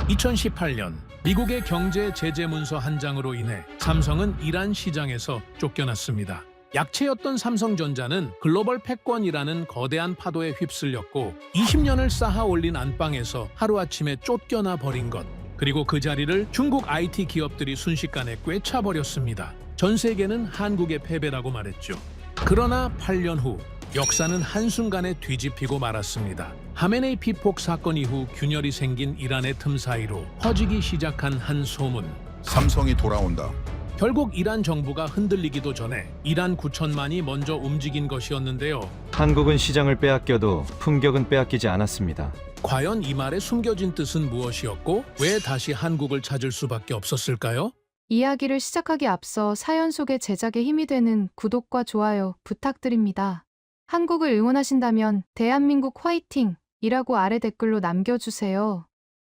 2018년 미국의 경제 제재 문서 한 장으로 인해 삼성은 이란 시장에서 쫓겨났습니다. 약체였던 삼성전자는 글로벌 패권이라는 거대한 파도에 휩쓸렸고 20년을 쌓아 올린 안방에서 하루아침에 쫓겨나 버린 것, 그리고 그 자리를 중국 IT 기업들이 순식간에 꿰차버렸습니다. 전 세계는 한국의 패배라고 말했죠. 그러나 8년 후 역사는 한순간에 뒤집히고 말았습니다. 하메네이 피폭 사건 이후 균열이 생긴 이란의 틈 사이로 퍼지기 시작한 한 소문. 삼성이 돌아온다. 결국 이란 정부가 흔들리기도 전에 이란 9천만이 먼저 움직인 것이었는데요. 한국은 시장을 빼앗겨도 품격은 빼앗기지 않았습니다. 과연 이 말의 숨겨진 뜻은 무엇이었고 왜 다시 한국을 찾을 수밖에 없었을까요? 이야기를 시작하기 앞서 사연 속의 제작에 힘이 되는 구독과 좋아요 부탁드립니다. 한국을 응원하신다면 대한민국 화이팅! 이라고 아래 댓글로 남겨주세요.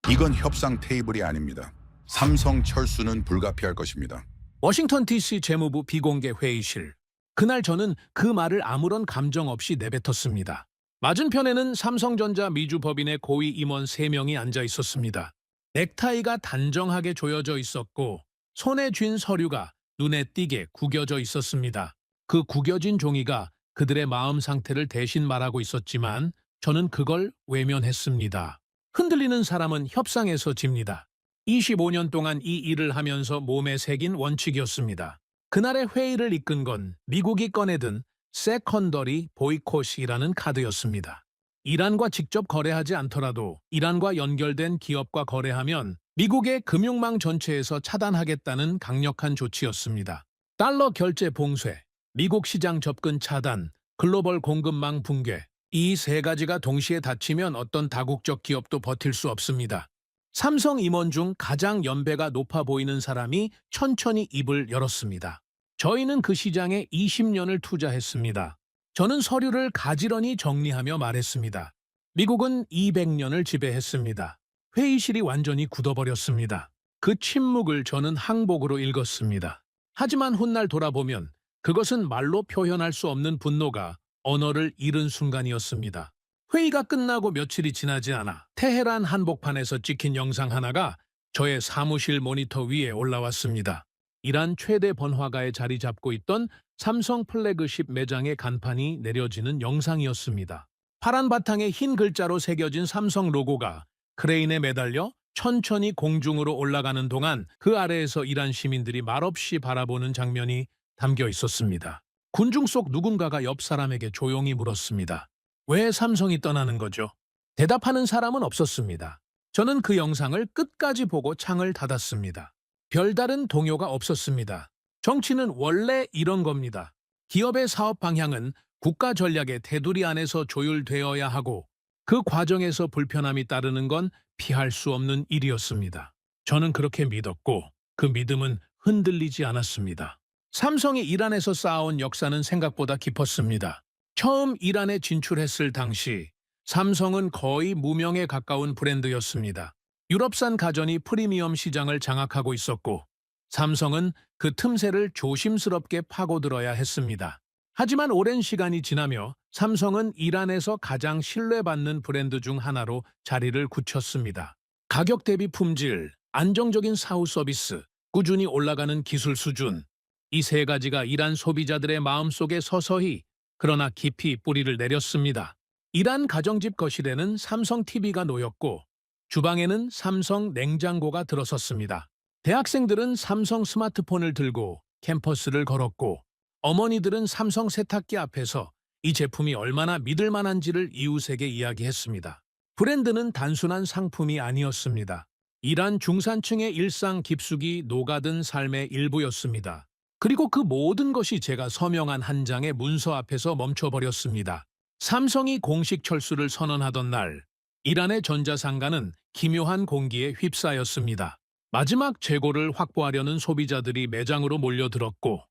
이건 협상 테이블이 아닙니다. 삼성 철수는 불가피할 것입니다. 워싱턴 DC 재무부 비공개 회의실. 그날 저는 그 말을 아무런 감정 없이 내뱉었습니다. 맞은편에는 삼성전자 미주법인의 고위 임원 3명이 앉아 있었습니다. 넥타이가 단정하게 조여져 있었고 손에 쥔 서류가 눈에 띄게 구겨져 있었습니다. 그 구겨진 종이가 그들의 마음 상태를 대신 말하고 있었지만 저는 그걸 외면했습니다. 흔들리는 사람은 협상에서 집니다. 25년 동안 이 일을 하면서 몸에 새긴 원칙이었습니다. 그날의 회의를 이끈 건 미국이 꺼내든 세컨더리 보이콧이라는 카드였습니다. 이란과 직접 거래하지 않더라도 이란과 연결된 기업과 거래하면 미국의 금융망 전체에서 차단하겠다는 강력한 조치였습니다. 달러 결제 봉쇄, 미국 시장 접근 차단, 글로벌 공급망 붕괴, 이 3가지가 동시에 닥치면 어떤 다국적 기업도 버틸 수 없습니다. 삼성 임원 중 가장 연배가 높아 보이는 사람이 천천히 입을 열었습니다. 저희는 그 시장에 20년을 투자했습니다. 저는 서류를 가지런히 정리하며 말했습니다. 미국은 200년을 지배했습니다. 회의실이 완전히 굳어버렸습니다. 그 침묵을 저는 항복으로 읽었습니다. 하지만 훗날 돌아보면 그것은 말로 표현할 수 없는 분노가 언어를 잃은 순간이었습니다. 회의가 끝나고 며칠이 지나지 않아 테헤란 한복판에서 찍힌 영상 하나가 저의 사무실 모니터 위에 올라왔습니다. 이란 최대 번화가에 자리 잡고 있던 삼성 플래그십 매장의 간판이 내려지는 영상이었습니다. 파란 바탕에 흰 글자로 새겨진 삼성 로고가 크레인에 매달려 천천히 공중으로 올라가는 동안 그 아래에서 이란 시민들이 말없이 바라보는 장면이 담겨 있었습니다. 군중 속 누군가가 옆 사람에게 조용히 물었습니다. 왜 삼성이 떠나는 거죠? 대답하는 사람은 없었습니다. 저는 그 영상을 끝까지 보고 창을 닫았습니다. 별다른 동요가 없었습니다. 정치는 원래 이런 겁니다. 기업의 사업 방향은 국가 전략의 테두리 안에서 조율되어야 하고 그 과정에서 불편함이 따르는 건 피할 수 없는 일이었습니다. 저는 그렇게 믿었고 그 믿음은 흔들리지 않았습니다. 삼성이 이란에서 쌓아온 역사는 생각보다 깊었습니다. 처음 이란에 진출했을 당시 삼성은 거의 무명에 가까운 브랜드였습니다. 유럽산 가전이 프리미엄 시장을 장악하고 있었고 삼성은 그 틈새를 조심스럽게 파고들어야 했습니다. 하지만 오랜 시간이 지나며 삼성은 이란에서 가장 신뢰받는 브랜드 중 하나로 자리를 굳혔습니다. 가격 대비 품질, 안정적인 사후 서비스, 꾸준히 올라가는 기술 수준, 이 3가지가 이란 소비자들의 마음속에 서서히 그러나 깊이 뿌리를 내렸습니다. 이란 가정집 거실에는 삼성 TV가 놓였고 주방에는 삼성 냉장고가 들어섰습니다. 대학생들은 삼성 스마트폰을 들고 캠퍼스를 걸었고 어머니들은 삼성 세탁기 앞에서 이 제품이 얼마나 믿을 만한지를 이웃에게 이야기했습니다. 브랜드는 단순한 상품이 아니었습니다. 이란 중산층의 일상 깊숙이 녹아든 삶의 일부였습니다. 그리고 그 모든 것이 제가 서명한 한 장의 문서 앞에서 멈춰버렸습니다. 삼성이 공식 철수를 선언하던 날, 이란의 전자상가는 기묘한 공기에 휩싸였습니다. 마지막 재고를 확보하려는 소비자들이 매장으로 몰려들었고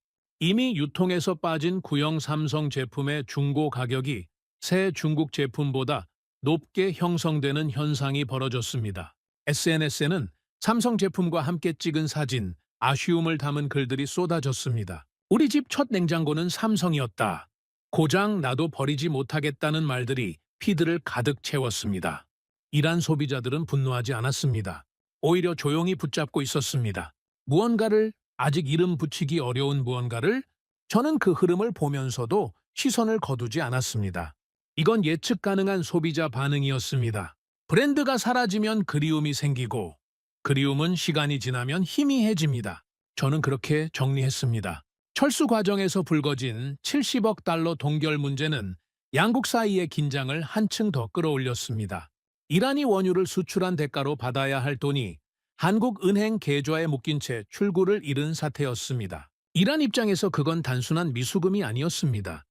이미 유통에서 빠진 구형 삼성 제품의 중고 가격이 새 중국 제품보다 높게 형성되는 현상이 벌어졌습니다. SNS에는 삼성 제품과 함께 찍은 사진, 아쉬움을 담은 글들이 쏟아졌습니다. 우리 집 첫 냉장고는 삼성이었다. 고장 나도 버리지 못하겠다는 말들이 피드를 가득 채웠습니다. 이란 소비자들은 분노하지 않았습니다. 오히려 조용히 붙잡고 있었습니다. 무언가를, 아직 이름 붙이기 어려운 무언가를. 저는 그 흐름을 보면서도 시선을 거두지 않았습니다. 이건 예측 가능한 소비자 반응이었습니다. 브랜드가 사라지면 그리움이 생기고, 그리움은 시간이 지나면 희미해집니다. 저는 그렇게 정리했습니다. 철수 과정에서 불거진 70억 달러 동결 문제는 양국 사이의 긴장을 한층 더 끌어올렸습니다. 이란이 원유를 수출한 대가로 받아야 할 돈이 한국 은행 계좌에 묶인 채 출구를 잃은 사태였습니다. 이란 입장에서 그건 단순한 미수금이 아니었습니다.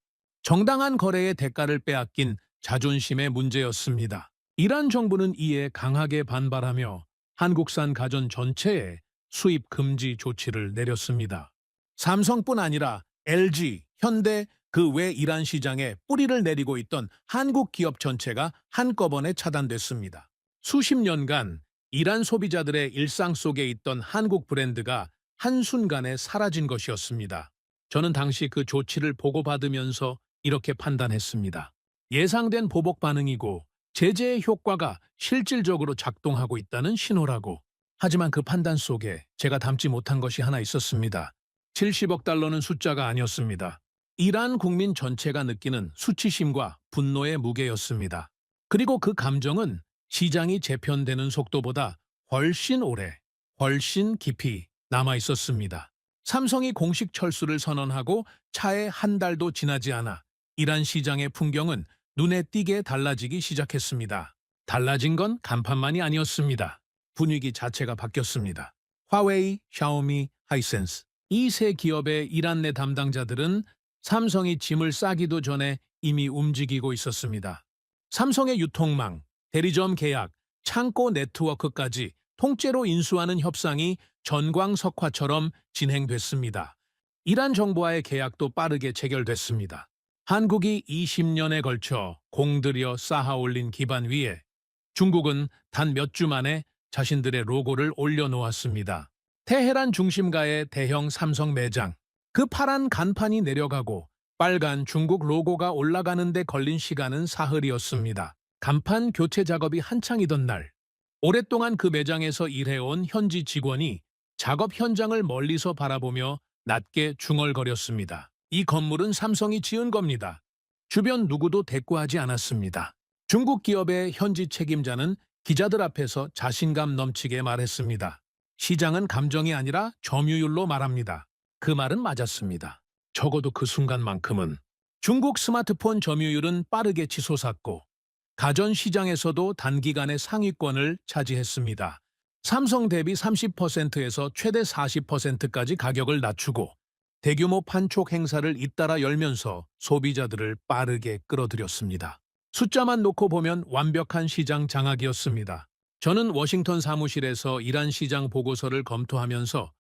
정당한 거래의 대가를 빼앗긴 자존심의 문제였습니다. 이란 정부는 이에 강하게 반발하며 한국산 가전 전체에 수입 금지 조치를 내렸습니다. 삼성뿐 아니라 LG, 현대, 그 외 이란 시장에 뿌리를 내리고 있던 한국 기업 전체가 한꺼번에 차단됐습니다. 수십 년간 이란 소비자들의 일상 속에 있던 한국 브랜드가 한순간에 사라진 것이었습니다. 저는 당시 그 조치를 보고받으면서 이렇게 판단했습니다. 예상된 보복 반응이고 제재의 효과가 실질적으로 작동하고 있다는 신호라고. 하지만 그 판단 속에 제가 담지 못한 것이 하나 있었습니다. 70억 달러는 숫자가 아니었습니다. 이란 국민 전체가 느끼는 수치심과 분노의 무게였습니다. 그리고 그 감정은 시장이 재편되는 속도보다 훨씬 오래, 훨씬 깊이 남아 있었습니다. 삼성이 공식 철수를 선언하고 차에 한 달도 지나지 않아 이란 시장의 풍경은 눈에 띄게 달라지기 시작했습니다. 달라진 건 간판만이 아니었습니다. 분위기 자체가 바뀌었습니다. 화웨이, 샤오미, 하이센스, 이 세 기업의 이란 내 담당자들은 삼성이 짐을 싸기도 전에 이미 움직이고 있었습니다. 삼성의 유통망, 대리점 계약, 창고 네트워크까지 통째로 인수하는 협상이 전광석화처럼 진행됐습니다. 이란 정부와의 계약도 빠르게 체결됐습니다. 한국이 20년에 걸쳐 공들여 쌓아올린 기반 위에 중국은 단 몇 주 만에 자신들의 로고를 올려놓았습니다. 테헤란 중심가의 대형 삼성 매장, 그 파란 간판이 내려가고 빨간 중국 로고가 올라가는 데 걸린 시간은 사흘이었습니다. 간판 교체 작업이 한창이던 날, 오랫동안 그 매장에서 일해온 현지 직원이 작업 현장을 멀리서 바라보며 낮게 중얼거렸습니다. 이 건물은 삼성이 지은 겁니다. 주변 누구도 대꾸하지 않았습니다. 중국 기업의 현지 책임자는 기자들 앞에서 자신감 넘치게 말했습니다. 시장은 감정이 아니라 점유율로 말합니다. 그 말은 맞았습니다. 적어도 그 순간만큼은. 중국 스마트폰 점유율은 빠르게 치솟았고 가전 시장에서도 단기간에 상위권을 차지했습니다. 삼성 대비 30%에서 최대 40%까지 가격을 낮추고 대규모 판촉 행사를 잇따라 열면서 소비자들을 빠르게 끌어들였습니다. 숫자만 놓고 보면 완벽한 시장 장악이었습니다. 저는 워싱턴 사무실에서 이란 시장 보고서를 검토하면서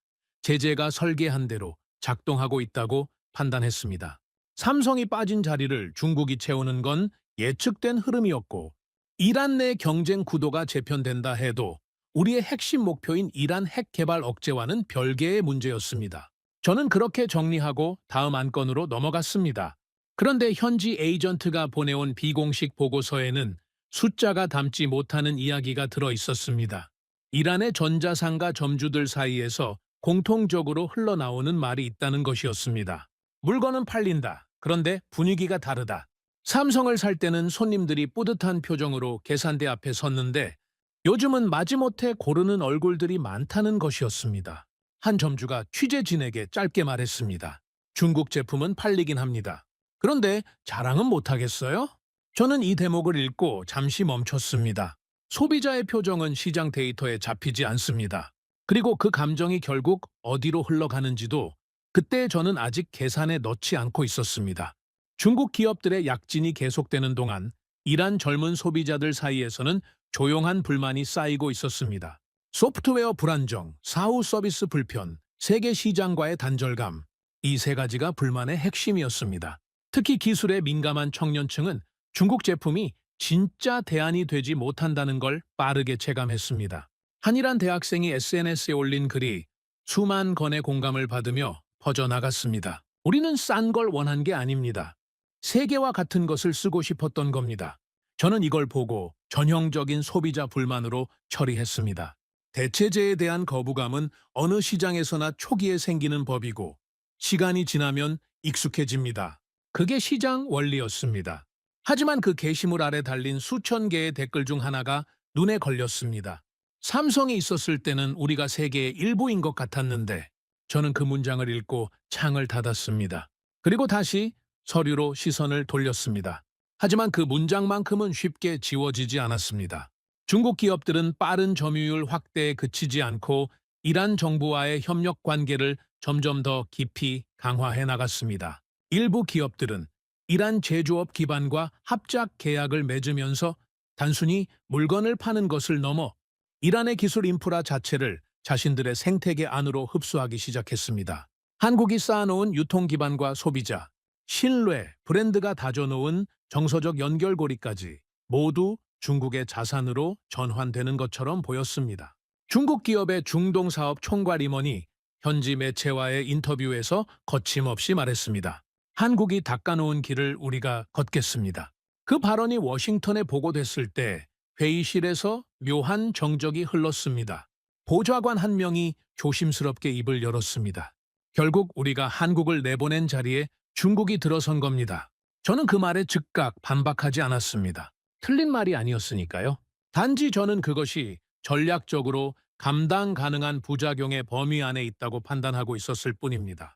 제재가 설계한 대로 작동하고 있다고 판단했습니다. 삼성이 빠진 자리를 중국이 채우는 건 예측된 흐름이었고 이란 내 경쟁 구도가 재편된다 해도 우리의 핵심 목표인 이란 핵 개발 억제와는 별개의 문제였습니다. 저는 그렇게 정리하고 다음 안건으로 넘어갔습니다. 그런데 현지 에이전트가 보내온 비공식 보고서에는 숫자가 담지 못하는 이야기가 들어 있었습니다. 이란의 전자상가 점주들 사이에서 공통적으로 흘러나오는 말이 있다는 것이었습니다. 물건은 팔린다. 그런데 분위기가 다르다. 삼성을 살 때는 손님들이 뿌듯한 표정으로 계산대 앞에 섰는데 요즘은 마지못해 고르는 얼굴들이 많다는 것이었습니다. 한 점주가 취재진에게 짧게 말했습니다. 중국 제품은 팔리긴 합니다. 그런데 자랑은 못하겠어요? 저는 이 대목을 읽고 잠시 멈췄습니다. 소비자의 표정은 시장 데이터에 잡히지 않습니다. 그리고 그 감정이 결국 어디로 흘러가는지도 그때 저는 아직 계산에 넣지 않고 있었습니다. 중국 기업들의 약진이 계속되는 동안 이란 젊은 소비자들 사이에서는 조용한 불만이 쌓이고 있었습니다. 소프트웨어 불안정, 사후 서비스 불편, 세계 시장과의 단절감, 이 세 가지가 불만의 핵심이었습니다. 특히 기술에 민감한 청년층은 중국 제품이 진짜 대안이 되지 못한다는 걸 빠르게 체감했습니다. 한이란 대학생이 SNS에 올린 글이 수만 건의 공감을 받으며 퍼져나갔습니다. 우리는 싼 걸 원한 게 아닙니다. 세계와 같은 것을 쓰고 싶었던 겁니다. 저는 이걸 보고 전형적인 소비자 불만으로 처리했습니다. 대체제에 대한 거부감은 어느 시장에서나 초기에 생기는 법이고 시간이 지나면 익숙해집니다. 그게 시장 원리였습니다. 하지만 그 게시물 아래 달린 수천 개의 댓글 중 하나가 눈에 걸렸습니다. 삼성이 있었을 때는 우리가 세계의 일부인 것 같았는데 저는 그 문장을 읽고 창을 닫았습니다. 그리고 다시 서류로 시선을 돌렸습니다. 하지만 그 문장만큼은 쉽게 지워지지 않았습니다. 중국 기업들은 빠른 점유율 확대에 그치지 않고 이란 정부와의 협력 관계를 점점 더 깊이 강화해 나갔습니다. 일부 기업들은 이란 제조업 기반과 합작 계약을 맺으면서 단순히 물건을 파는 것을 넘어 이란의 기술 인프라 자체를 자신들의 생태계 안으로 흡수하기 시작했습니다. 한국이 쌓아놓은 유통 기반과 소비자, 신뢰, 브랜드가 다져놓은 정서적 연결고리까지 모두 중국의 자산으로 전환되는 것처럼 보였습니다. 중국 기업의 중동사업 총괄 임원이 현지 매체와의 인터뷰에서 거침없이 말했습니다. 한국이 닦아놓은 길을 우리가 걷겠습니다. 그 발언이 워싱턴에 보고됐을 때 회의실에서 묘한 정적이 흘렀습니다. 보좌관 한 명이 조심스럽게 입을 열었습니다. 결국 우리가 한국을 내보낸 자리에 중국이 들어선 겁니다. 저는 그 말에 즉각 반박하지 않았습니다. 틀린 말이 아니었으니까요. 단지 저는 그것이 전략적으로 감당 가능한 부작용의 범위 안에 있다고 판단하고 있었을 뿐입니다.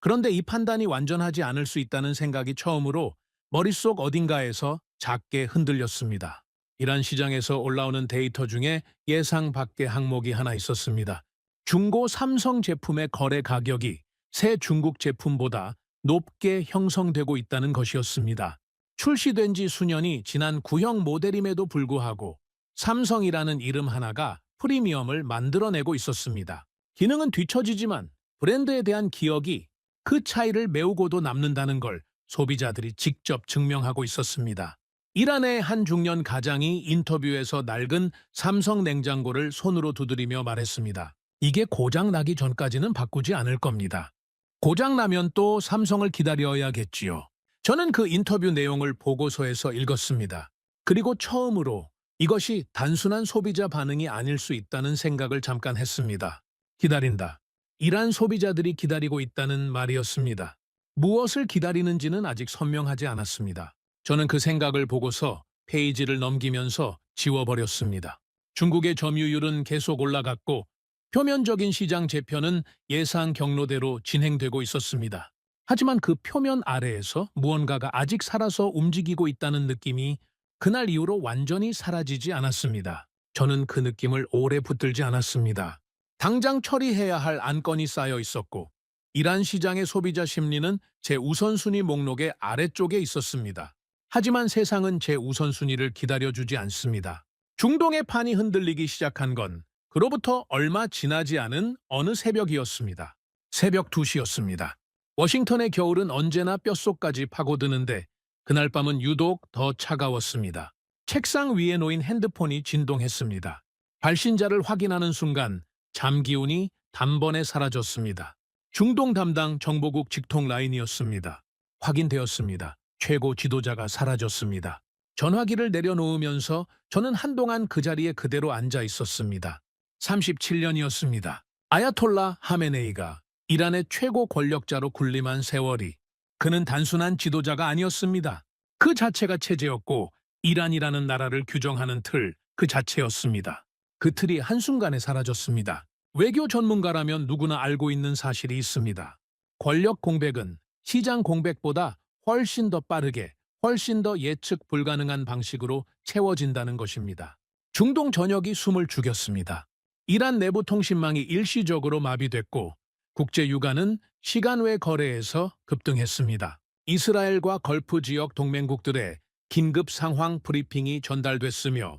그런데 이 판단이 완전하지 않을 수 있다는 생각이 처음으로 머릿속 어딘가에서 작게 흔들렸습니다. 이란 시장에서 올라오는 데이터 중에 예상 밖의 항목이 하나 있었습니다. 중고 삼성 제품의 거래 가격이 새 중국 제품보다 높게 형성되고 있다는 것이었습니다. 출시된 지 수년이 지난 구형 모델임에도 불구하고 삼성이라는 이름 하나가 프리미엄을 만들어내고 있었습니다. 기능은 뒤처지지만 브랜드에 대한 기억이 그 차이를 메우고도 남는다는 걸 소비자들이 직접 증명하고 있었습니다. 이란의 한 중년 가장이 인터뷰에서 낡은 삼성 냉장고를 손으로 두드리며 말했습니다. 이게 고장나기 전까지는 바꾸지 않을 겁니다. 고장나면 또 삼성을 기다려야겠지요. 저는 그 인터뷰 내용을 보고서에서 읽었습니다. 그리고 처음으로 이것이 단순한 소비자 반응이 아닐 수 있다는 생각을 잠깐 했습니다. 기다린다. 이란 소비자들이 기다리고 있다는 말이었습니다. 무엇을 기다리는지는 아직 선명하지 않았습니다. 저는 그 생각을 보고서 페이지를 넘기면서 지워버렸습니다. 중국의 점유율은 계속 올라갔고 표면적인 시장 재편은 예상 경로대로 진행되고 있었습니다. 하지만 그 표면 아래에서 무언가가 아직 살아서 움직이고 있다는 느낌이 그날 이후로 완전히 사라지지 않았습니다. 저는 그 느낌을 오래 붙들지 않았습니다. 당장 처리해야 할 안건이 쌓여 있었고 이란 시장의 소비자 심리는 제 우선순위 목록의 아래쪽에 있었습니다. 하지만 세상은 제 우선순위를 기다려주지 않습니다. 중동의 판이 흔들리기 시작한 건 그로부터 얼마 지나지 않은 어느 새벽이었습니다. 새벽 2시였습니다. 워싱턴의 겨울은 언제나 뼛속까지 파고드는데 그날 밤은 유독 더 차가웠습니다. 책상 위에 놓인 핸드폰이 진동했습니다. 발신자를 확인하는 순간 잠기운이 단번에 사라졌습니다. 중동 담당 정보국 직통 라인이었습니다. 확인되었습니다. 최고 지도자가 사라졌습니다. 전화기를 내려놓으면서 저는 한동안 그 자리에 그대로 앉아 있었습니다. 37년이었습니다. 아야톨라 하메네이가 이란의 최고 권력자로 군림한 세월이 그는 단순한 지도자가 아니었습니다. 그 자체가 체제였고 이란이라는 나라를 규정하는 틀 그 자체였습니다. 그 틀이 한순간에 사라졌습니다. 외교 전문가라면 누구나 알고 있는 사실이 있습니다. 권력 공백은 시장 공백보다 훨씬 더 빠르게, 훨씬 더 예측 불가능한 방식으로 채워진다는 것입니다. 중동 전역이 숨을 죽였습니다. 이란 내부 통신망이 일시적으로 마비됐고 국제 유가는 시간 외 거래에서 급등했습니다. 이스라엘과 걸프 지역 동맹국들의 긴급 상황 브리핑이 전달됐으며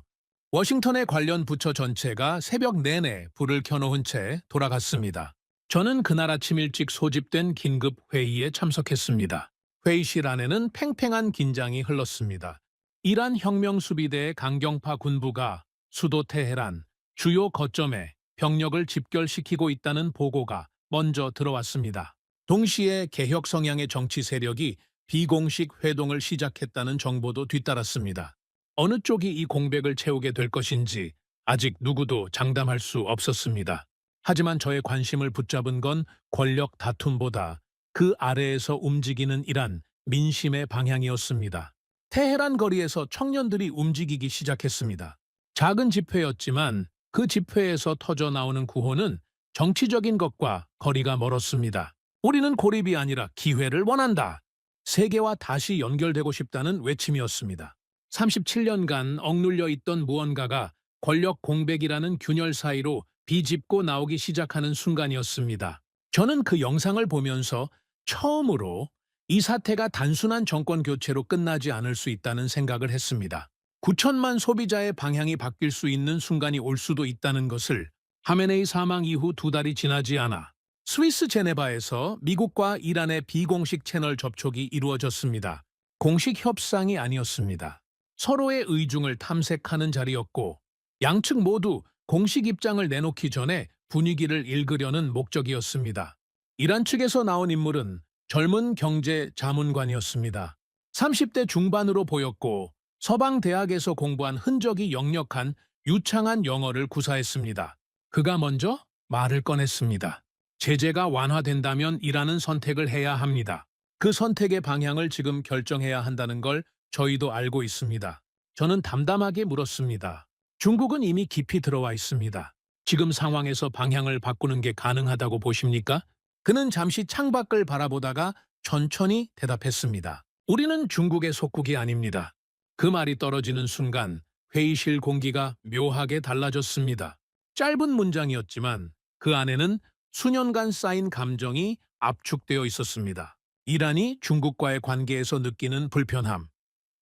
워싱턴의 관련 부처 전체가 새벽 내내 불을 켜놓은 채 돌아갔습니다. 저는 그날 아침 일찍 소집된 긴급 회의에 참석했습니다. 회의실 안에는 팽팽한 긴장이 흘렀습니다. 이란 혁명수비대의 강경파 군부가 수도 테헤란 주요 거점에 병력을 집결시키고 있다는 보고가 먼저 들어왔습니다. 동시에 개혁 성향의 정치 세력이 비공식 회동을 시작했다는 정보도 뒤따랐습니다. 어느 쪽이 이 공백을 채우게 될 것인지 아직 누구도 장담할 수 없었습니다. 하지만 저의 관심을 붙잡은 건 권력 다툼보다 그 아래에서 움직이는 이란 민심의 방향이었습니다. 테헤란 거리에서 청년들이 움직이기 시작했습니다. 작은 집회였지만 그 집회에서 터져 나오는 구호는 정치적인 것과 거리가 멀었습니다. 우리는 고립이 아니라 기회를 원한다. 세계와 다시 연결되고 싶다는 외침이었습니다. 37년간 억눌려 있던 무언가가 권력 공백이라는 균열 사이로 비집고 나오기 시작하는 순간이었습니다. 저는 그 영상을 보면서 처음으로 이 사태가 단순한 정권 교체로 끝나지 않을 수 있다는 생각을 했습니다. 9천만 소비자의 방향이 바뀔 수 있는 순간이 올 수도 있다는 것을 하메네이 사망 이후 2달이 지나지 않아 스위스 제네바에서 미국과 이란의 비공식 채널 접촉이 이루어졌습니다. 공식 협상이 아니었습니다. 서로의 의중을 탐색하는 자리였고 양측 모두 공식 입장을 내놓기 전에 분위기를 읽으려는 목적이었습니다. 이란 측에서 나온 인물은 젊은 경제 자문관이었습니다. 30대 중반으로 보였고 서방 대학에서 공부한 흔적이 역력한 유창한 영어를 구사했습니다. 그가 먼저 말을 꺼냈습니다. 제재가 완화된다면 이란은 선택을 해야 합니다. 그 선택의 방향을 지금 결정해야 한다는 걸 저희도 알고 있습니다. 저는 담담하게 물었습니다. 중국은 이미 깊이 들어와 있습니다. 지금 상황에서 방향을 바꾸는 게 가능하다고 보십니까? 그는 잠시 창밖을 바라보다가 천천히 대답했습니다. 우리는 중국의 속국이 아닙니다. 그 말이 떨어지는 순간 회의실 공기가 묘하게 달라졌습니다. 짧은 문장이었지만 그 안에는 수년간 쌓인 감정이 압축되어 있었습니다. 이란이 중국과의 관계에서 느끼는 불편함,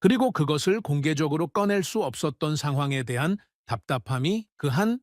그리고 그것을 공개적으로 꺼낼 수 없었던 상황에 대한 답답함이 그 한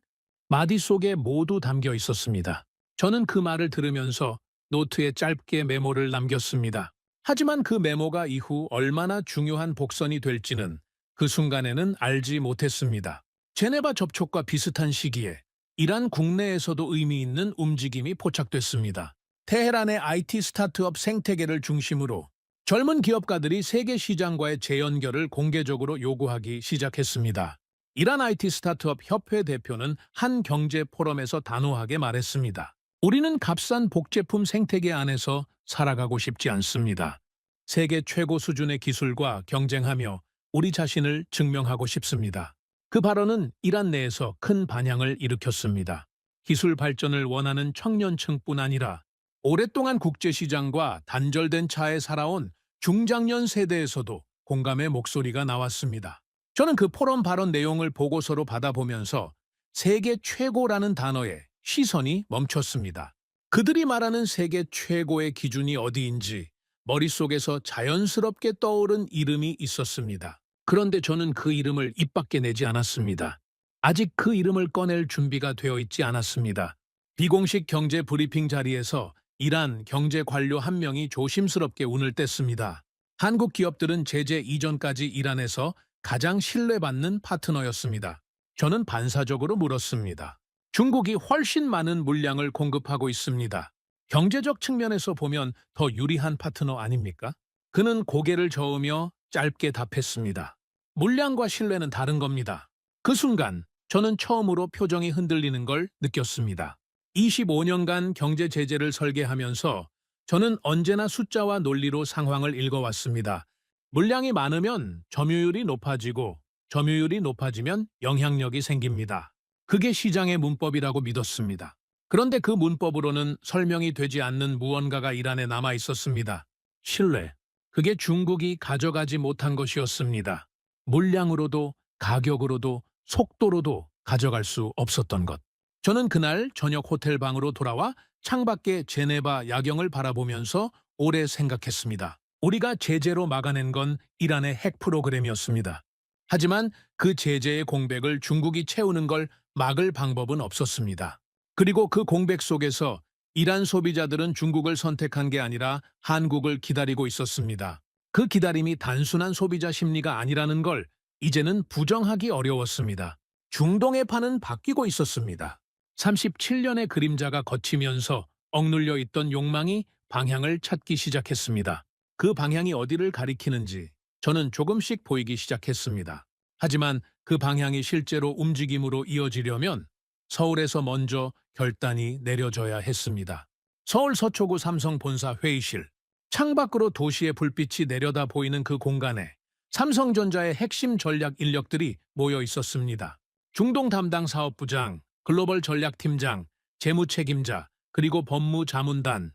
마디 속에 모두 담겨 있었습니다. 저는 그 말을 들으면서 노트에 짧게 메모를 남겼습니다. 하지만 그 메모가 이후 얼마나 중요한 복선이 될지는 그 순간에는 알지 못했습니다. 제네바 접촉과 비슷한 시기에 이란 국내에서도 의미 있는 움직임이 포착됐습니다. 테헤란의 IT 스타트업 생태계를 중심으로 젊은 기업가들이 세계 시장과의 재연결을 공개적으로 요구하기 시작했습니다. 이란 IT 스타트업 협회 대표는 한 경제 포럼에서 단호하게 말했습니다. 우리는 값싼 복제품 생태계 안에서 살아가고 싶지 않습니다. 세계 최고 수준의 기술과 경쟁하며 우리 자신을 증명하고 싶습니다. 그 발언은 이란 내에서 큰 반향을 일으켰습니다. 기술 발전을 원하는 청년층뿐 아니라 오랫동안 국제시장과 단절된 차에 살아온 중장년 세대에서도 공감의 목소리가 나왔습니다. 저는 그 포럼 발언 내용을 보고서로 받아보면서 세계 최고라는 단어에 시선이 멈췄습니다. 그들이 말하는 세계 최고의 기준이 어디인지 머릿속에서 자연스럽게 떠오른 이름이 있었습니다. 그런데 저는 그 이름을 입 밖에 내지 않았습니다. 아직 그 이름을 꺼낼 준비가 되어 있지 않았습니다. 비공식 경제 브리핑 자리에서 이란 경제 관료 한 명이 조심스럽게 운을 뗐습니다. 한국 기업들은 제재 이전까지 이란에서 가장 신뢰받는 파트너였습니다. 저는 반사적으로 물었습니다. 중국이 훨씬 많은 물량을 공급하고 있습니다. 경제적 측면에서 보면 더 유리한 파트너 아닙니까? 그는 고개를 저으며 짧게 답했습니다. 물량과 신뢰는 다른 겁니다. 그 순간 저는 처음으로 표정이 흔들리는 걸 느꼈습니다. 25년간 경제 제재를 설계하면서 저는 언제나 숫자와 논리로 상황을 읽어왔습니다. 물량이 많으면 점유율이 높아지고 점유율이 높아지면 영향력이 생깁니다. 그게 시장의 문법이라고 믿었습니다. 그런데 그 문법으로는 설명이 되지 않는 무언가가 이란에 남아 있었습니다. 신뢰. 그게 중국이 가져가지 못한 것이었습니다. 물량으로도 가격으로도 속도로도 가져갈 수 없었던 것. 저는 그날 저녁 호텔 방으로 돌아와 창밖의 제네바 야경을 바라보면서 오래 생각했습니다. 우리가 제재로 막아낸 건 이란의 핵 프로그램이었습니다. 하지만 그 제재의 공백을 중국이 채우는 걸 막을 방법은 없었습니다. 그리고 그 공백 속에서 이란 소비자들은 중국을 선택한 게 아니라 한국을 기다리고 있었습니다. 그 기다림이 단순한 소비자 심리가 아니라는 걸 이제는 부정하기 어려웠습니다. 중동의 판은 바뀌고 있었습니다. 37년의 그림자가 걷히면서 억눌려 있던 욕망이 방향을 찾기 시작했습니다. 그 방향이 어디를 가리키는지 저는 조금씩 보이기 시작했습니다. 하지만 그 방향이 실제로 움직임으로 이어지려면 서울에서 먼저 결단이 내려져야 했습니다. 서울 서초구 삼성 본사 회의실. 창밖으로 도시의 불빛이 내려다 보이는 그 공간에 삼성전자의 핵심 전략 인력들이 모여 있었습니다. 중동 담당 사업부장, 글로벌 전략팀장, 재무책임자, 그리고 법무자문단.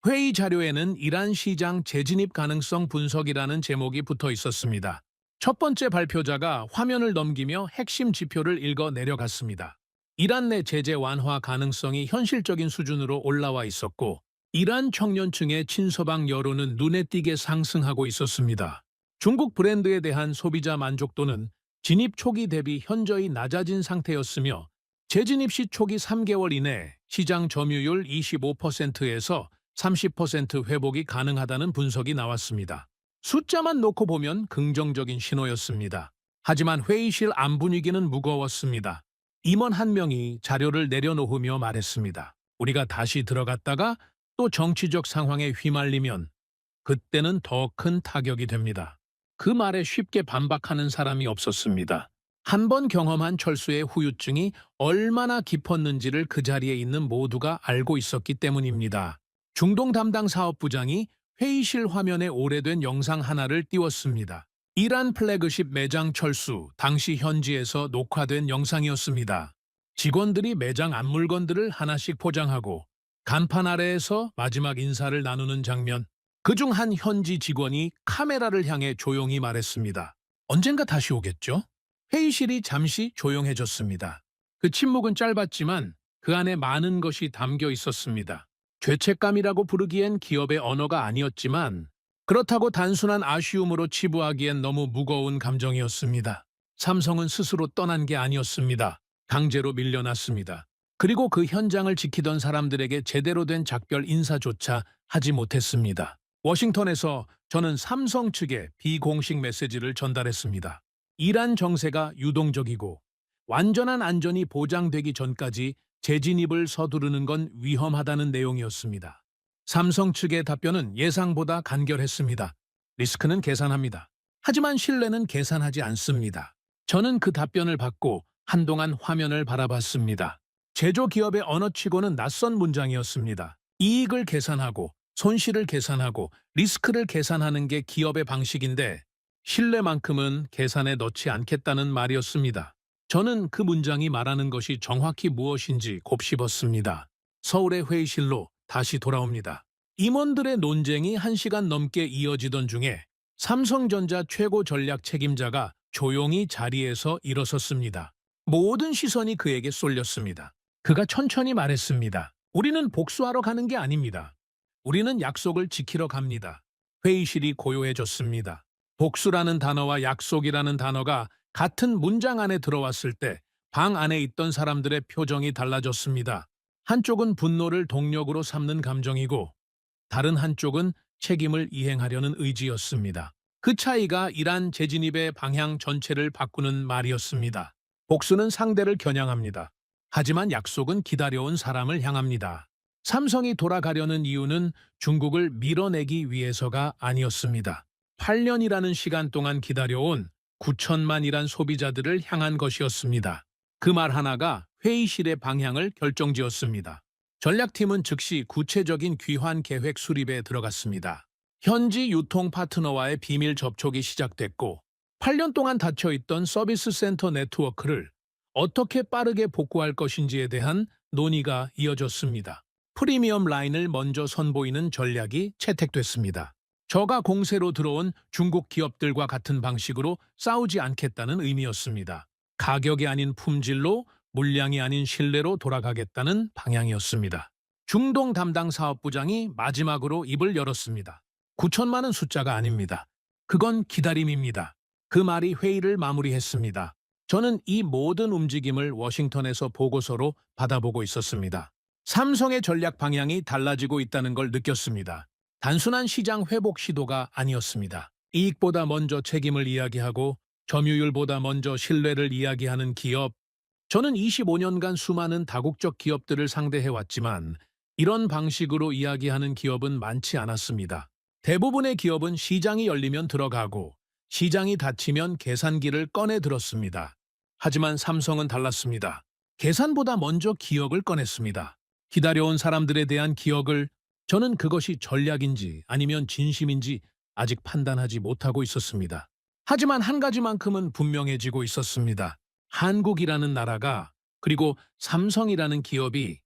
회의 자료에는 이란 시장 재진입 가능성 분석이라는 제목이 붙어 있었습니다. 첫 번째 발표자가 화면을 넘기며 핵심 지표를 읽어 내려갔습니다. 이란 내 제재 완화 가능성이 현실적인 수준으로 올라와 있었고, 이란 청년층의 친서방 여론은 눈에 띄게 상승하고 있었습니다. 중국 브랜드에 대한 소비자 만족도는 진입 초기 대비 현저히 낮아진 상태였으며, 재진입 시 초기 3개월 이내 시장 점유율 25%에서 30% 회복이 가능하다는 분석이 나왔습니다. 숫자만 놓고 보면 긍정적인 신호였습니다. 하지만 회의실 안 분위기는 무거웠습니다. 임원 한 명이 자료를 내려놓으며 말했습니다. 우리가 다시 들어갔다가 또 정치적 상황에 휘말리면 그때는 더 큰 타격이 됩니다. 그 말에 쉽게 반박하는 사람이 없었습니다. 한 번 경험한 철수의 후유증이 얼마나 깊었는지를 그 자리에 있는 모두가 알고 있었기 때문입니다. 중동 담당 사업부장이 회의실 화면에 오래된 영상 하나를 띄웠습니다. 이란 플래그십 매장 철수, 당시 현지에서 녹화된 영상이었습니다. 직원들이 매장 앞 물건들을 하나씩 포장하고 간판 아래에서 마지막 인사를 나누는 장면. 그중 한 현지 직원이 카메라를 향해 조용히 말했습니다. 언젠가 다시 오겠죠? 회의실이 잠시 조용해졌습니다. 그 침묵은 짧았지만 그 안에 많은 것이 담겨 있었습니다. 죄책감이라고 부르기엔 기업의 언어가 아니었지만 그렇다고 단순한 아쉬움으로 치부하기엔 너무 무거운 감정이었습니다. 삼성은 스스로 떠난 게 아니었습니다. 강제로 밀려났습니다. 그리고 그 현장을 지키던 사람들에게 제대로 된 작별 인사조차 하지 못했습니다. 워싱턴에서 저는 삼성 측에 비공식 메시지를 전달했습니다. 이란 정세가 유동적이고 완전한 안전이 보장되기 전까지 재진입을 서두르는 건 위험하다는 내용이었습니다. 삼성 측의 답변은 예상보다 간결했습니다. 리스크는 계산합니다. 하지만 신뢰는 계산하지 않습니다. 저는 그 답변을 받고 한동안 화면을 바라봤습니다. 제조기업의 언어치고는 낯선 문장이었습니다. 이익을 계산하고 손실을 계산하고 리스크를 계산하는 게 기업의 방식인데 신뢰만큼은 계산에 넣지 않겠다는 말이었습니다. 저는 그 문장이 말하는 것이 정확히 무엇인지 곱씹었습니다. 서울의 회의실로 다시 돌아옵니다. 임원들의 논쟁이 1시간 넘게 이어지던 중에 삼성전자 최고 전략 책임자가 조용히 자리에서 일어섰습니다. 모든 시선이 그에게 쏠렸습니다. 그가 천천히 말했습니다. 우리는 복수하러 가는 게 아닙니다. 우리는 약속을 지키러 갑니다. 회의실이 고요해졌습니다. 복수라는 단어와 약속이라는 단어가 같은 문장 안에 들어왔을 때 방 안에 있던 사람들의 표정이 달라졌습니다. 한쪽은 분노를 동력으로 삼는 감정이고 다른 한쪽은 책임을 이행하려는 의지였습니다. 그 차이가 이란 재진입의 방향 전체를 바꾸는 말이었습니다. 복수는 상대를 겨냥합니다. 하지만 약속은 기다려온 사람을 향합니다. 삼성이 돌아가려는 이유는 중국을 밀어내기 위해서가 아니었습니다. 8년이라는 시간 동안 기다려온 9천만이란 소비자들을 향한 것이었습니다. 그 말 하나가 회의실의 방향을 결정지었습니다. 전략팀은 즉시 구체적인 귀환 계획 수립에 들어갔습니다. 현지 유통 파트너와의 비밀 접촉이 시작됐고 8년 동안 닫혀있던 서비스 센터 네트워크를 어떻게 빠르게 복구할 것인지에 대한 논의가 이어졌습니다. 프리미엄 라인을 먼저 선보이는 전략이 채택됐습니다. 저가 공세로 들어온 중국 기업들과 같은 방식으로 싸우지 않겠다는 의미였습니다. 가격이 아닌 품질로, 물량이 아닌 신뢰로 돌아가겠다는 방향이었습니다. 중동 담당 사업부장이 마지막으로 입을 열었습니다. 9천만은 숫자가 아닙니다. 그건 기다림입니다. 그 말이 회의를 마무리했습니다. 저는 이 모든 움직임을 워싱턴에서 보고서로 받아보고 있었습니다. 삼성의 전략 방향이 달라지고 있다는 걸 느꼈습니다. 단순한 시장 회복 시도가 아니었습니다. 이익보다 먼저 책임을 이야기하고 점유율보다 먼저 신뢰를 이야기하는 기업. 저는 25년간 수많은 다국적 기업들을 상대해왔지만 이런 방식으로 이야기하는 기업은 많지 않았습니다. 대부분의 기업은 시장이 열리면 들어가고 시장이 닫히면 계산기를 꺼내 들었습니다. 하지만 삼성은 달랐습니다. 계산보다 먼저 기억을 꺼냈습니다. 기다려온 사람들에 대한 기억을. 저는 그것이 전략인지 아니면 진심인지 아직 판단하지 못하고 있었습니다. 하지만 한 가지만큼은 분명해지고 있었습니다. 한국이라는 나라가, 그리고 삼성이라는 기업이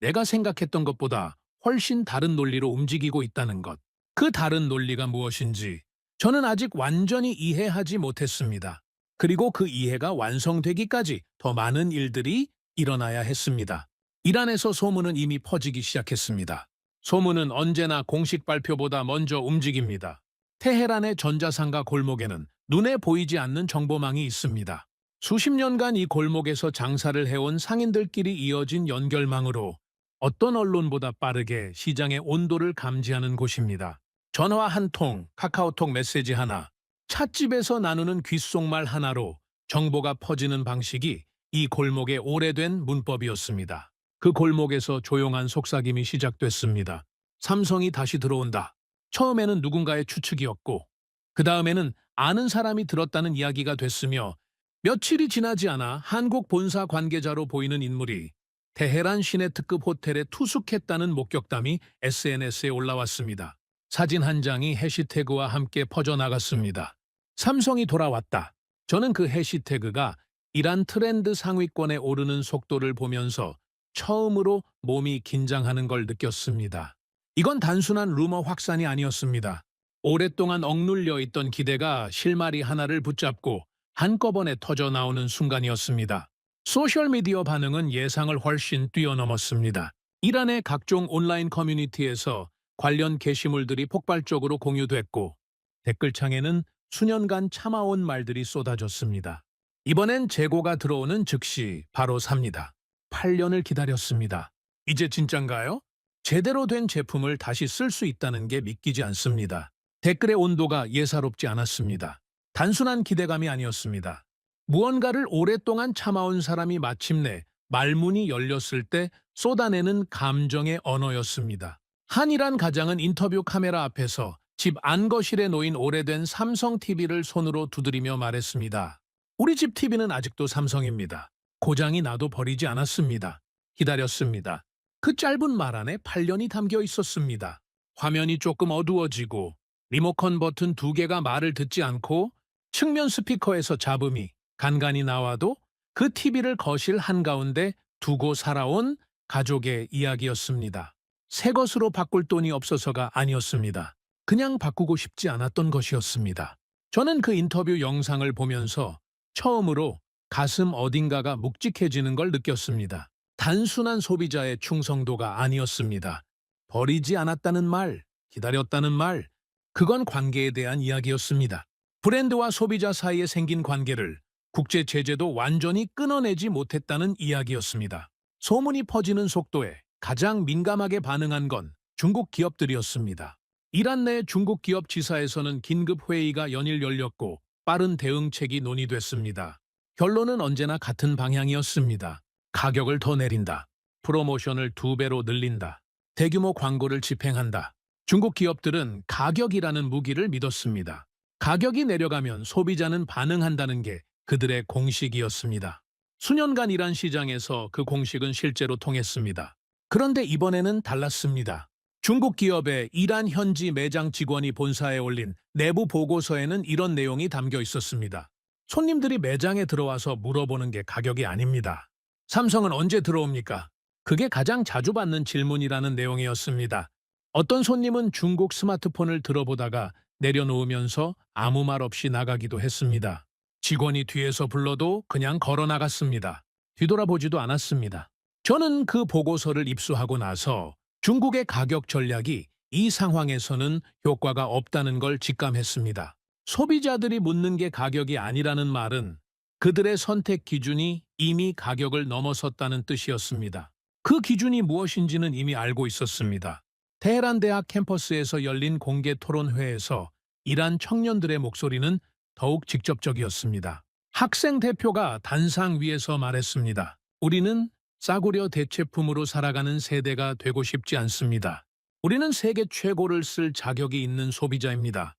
내가 생각했던 것보다 훨씬 다른 논리로 움직이고 있다는 것. 그 다른 논리가 무엇인지 저는 아직 완전히 이해하지 못했습니다. 그리고 그 이해가 완성되기까지 더 많은 일들이 일어나야 했습니다. 이란에서 소문은 이미 퍼지기 시작했습니다. 소문은 언제나 공식 발표보다 먼저 움직입니다. 테헤란의 전자상가 골목에는 눈에 보이지 않는 정보망이 있습니다. 수십 년간 이 골목에서 장사를 해온 상인들끼리 이어진 연결망으로 어떤 언론보다 빠르게 시장의 온도를 감지하는 곳입니다. 전화 한 통, 카카오톡 메시지 하나, 찻집에서 나누는 귓속말 하나로 정보가 퍼지는 방식이 이 골목의 오래된 문법이었습니다. 그 골목에서 조용한 속삭임이 시작됐습니다. 삼성이 다시 들어온다. 처음에는 누군가의 추측이었고, 그 다음에는 아는 사람이 들었다는 이야기가 됐으며, 며칠이 지나지 않아 한국 본사 관계자로 보이는 인물이 테헤란 시내 특급 호텔에 투숙했다는 목격담이 SNS에 올라왔습니다. 사진 한 장이 해시태그와 함께 퍼져나갔습니다. 삼성이 돌아왔다. 저는 그 해시태그가 이란 트렌드 상위권에 오르는 속도를 보면서 처음으로 몸이 긴장하는 걸 느꼈습니다. 이건 단순한 루머 확산이 아니었습니다. 오랫동안 억눌려 있던 기대가 실마리 하나를 붙잡고 한꺼번에 터져 나오는 순간이었습니다. 소셜미디어 반응은 예상을 훨씬 뛰어넘었습니다. 이란의 각종 온라인 커뮤니티에서 관련 게시물들이 폭발적으로 공유됐고, 댓글창에는 수년간 참아온 말들이 쏟아졌습니다. 이번엔 재고가 들어오는 즉시 바로 삽니다. 8년을 기다렸습니다. 이제 진짠가요? 제대로 된 제품을 다시 쓸 수 있다는 게 믿기지 않습니다. 댓글의 온도가 예사롭지 않았습니다. 단순한 기대감이 아니었습니다. 무언가를 오랫동안 참아온 사람이 마침내 말문이 열렸을 때 쏟아내는 감정의 언어였습니다. 한이란 가장은 인터뷰 카메라 앞에서 집 안거실에 놓인 오래된 삼성 TV를 손으로 두드리며 말했습니다. 우리 집 TV는 아직도 삼성입니다. 고장이 나도 버리지 않았습니다. 기다렸습니다. 그 짧은 말 안에 8년이 담겨 있었습니다. 화면이 조금 어두워지고 리모컨 버튼 2개가 말을 듣지 않고 측면 스피커에서 잡음이 간간히 나와도 그 TV를 거실 한가운데 두고 살아온 가족의 이야기였습니다. 새 것으로 바꿀 돈이 없어서가 아니었습니다. 그냥 바꾸고 싶지 않았던 것이었습니다. 저는 그 인터뷰 영상을 보면서 처음으로 가슴 어딘가가 묵직해지는 걸 느꼈습니다. 단순한 소비자의 충성도가 아니었습니다. 버리지 않았다는 말, 기다렸다는 말, 그건 관계에 대한 이야기였습니다. 브랜드와 소비자 사이에 생긴 관계를 국제 제재도 완전히 끊어내지 못했다는 이야기였습니다. 소문이 퍼지는 속도에 가장 민감하게 반응한 건 중국 기업들이었습니다. 이란 내 중국 기업 지사에서는 긴급 회의가 연일 열렸고 빠른 대응책이 논의됐습니다. 결론은 언제나 같은 방향이었습니다. 가격을 더 내린다. 프로모션을 2배로 늘린다. 대규모 광고를 집행한다. 중국 기업들은 가격이라는 무기를 믿었습니다. 가격이 내려가면 소비자는 반응한다는 게 그들의 공식이었습니다. 수년간 이란 시장에서 그 공식은 실제로 통했습니다. 그런데 이번에는 달랐습니다. 중국 기업의 이란 현지 매장 직원이 본사에 올린 내부 보고서에는 이런 내용이 담겨 있었습니다. 손님들이 매장에 들어와서 물어보는 게 가격이 아닙니다. 삼성은 언제 들어옵니까? 그게 가장 자주 받는 질문이라는 내용이었습니다. 어떤 손님은 중국 스마트폰을 들어보다가 내려놓으면서 아무 말 없이 나가기도 했습니다. 직원이 뒤에서 불러도 그냥 걸어 나갔습니다. 뒤돌아보지도 않았습니다. 저는 그 보고서를 입수하고 나서 중국의 가격 전략이 이 상황에서는 효과가 없다는 걸 직감했습니다. 소비자들이 묻는 게 가격이 아니라는 말은 그들의 선택 기준이 이미 가격을 넘어섰다는 뜻이었습니다. 그 기준이 무엇인지는 이미 알고 있었습니다. 테헤란 대학 캠퍼스에서 열린 공개 토론회에서 이란 청년들의 목소리는 더욱 직접적이었습니다. 학생 대표가 단상 위에서 말했습니다. 우리는 싸구려 대체품으로 살아가는 세대가 되고 싶지 않습니다. 우리는 세계 최고를 쓸 자격이 있는 소비자입니다.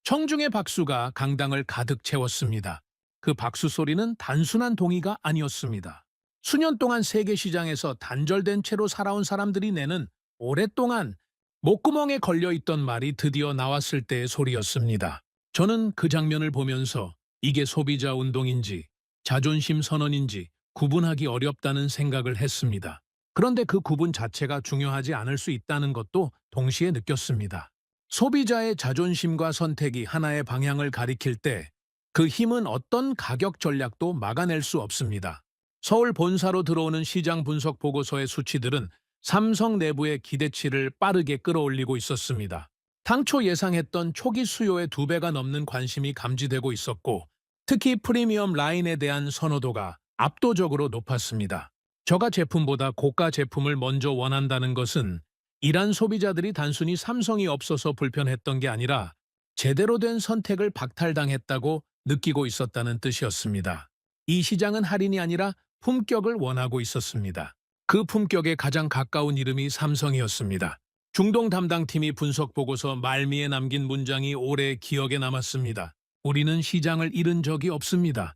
청중의 박수가 강당을 가득 채웠습니다. 그 박수 소리는 단순한 동의가 아니었습니다. 수년 동안 세계 시장에서 단절된 채로 살아온 사람들이 내는 오랫동안 목구멍에 걸려있던 말이 드디어 나왔을 때의 소리였습니다. 저는 그 장면을 보면서 이게 소비자 운동인지 자존심 선언인지 구분하기 어렵다는 생각을 했습니다. 그런데 그 구분 자체가 중요하지 않을 수 있다는 것도 동시에 느꼈습니다. 소비자의 자존심과 선택이 하나의 방향을 가리킬 때 그 힘은 어떤 가격 전략도 막아낼 수 없습니다. 서울 본사로 들어오는 시장 분석 보고서의 수치들은 삼성 내부의 기대치를 빠르게 끌어올리고 있었습니다. 당초 예상했던 초기 수요의 2배가 넘는 관심이 감지되고 있었고, 특히 프리미엄 라인에 대한 선호도가 압도적으로 높았습니다. 저가 제품보다 고가 제품을 먼저 원한다는 것은 이란 소비자들이 단순히 삼성이 없어서 불편했던 게 아니라 제대로 된 선택을 박탈당했다고 느끼고 있었다는 뜻이었습니다. 이 시장은 할인이 아니라 품격을 원하고 있었습니다. 그 품격에 가장 가까운 이름이 삼성이었습니다. 중동 담당팀이 분석 보고서 말미에 남긴 문장이 오래 기억에 남았습니다. 우리는 시장을 잃은 적이 없습니다.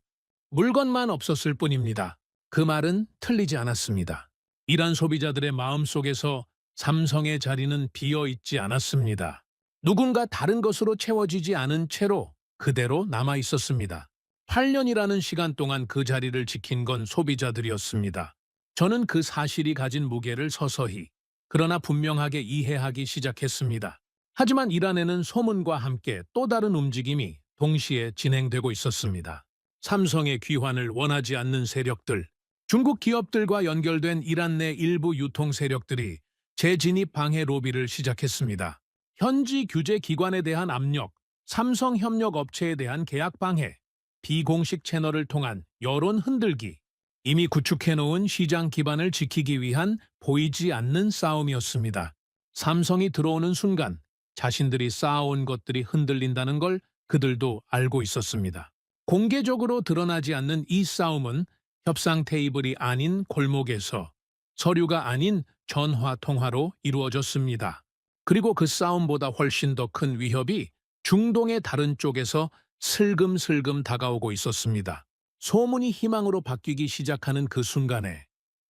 물건만 없었을 뿐입니다. 그 말은 틀리지 않았습니다. 이란 소비자들의 마음속에서 삼성의 자리는 비어 있지 않았습니다. 누군가 다른 것으로 채워지지 않은 채로 그대로 남아 있었습니다. 8년이라는 시간 동안 그 자리를 지킨 건 소비자들이었습니다. 저는 그 사실이 가진 무게를 서서히, 그러나 분명하게 이해하기 시작했습니다. 하지만 이란에는 소문과 함께 또 다른 움직임이 동시에 진행되고 있었습니다. 삼성의 귀환을 원하지 않는 세력들, 중국 기업들과 연결된 이란 내 일부 유통 세력들이 재진입 방해 로비를 시작했습니다. 현지 규제 기관에 대한 압력, 삼성 협력 업체에 대한 계약 방해, 비공식 채널을 통한 여론 흔들기, 이미 구축해놓은 시장 기반을 지키기 위한 보이지 않는 싸움이었습니다. 삼성이 들어오는 순간 자신들이 쌓아온 것들이 흔들린다는 걸 그들도 알고 있었습니다. 공개적으로 드러나지 않는 이 싸움은 협상 테이블이 아닌 골목에서, 서류가 아닌 전화 통화로 이루어졌습니다. 그리고 그 싸움보다 훨씬 더 큰 위협이 중동의 다른 쪽에서 슬금슬금 다가오고 있었습니다. 소문이 희망으로 바뀌기 시작하는 그 순간에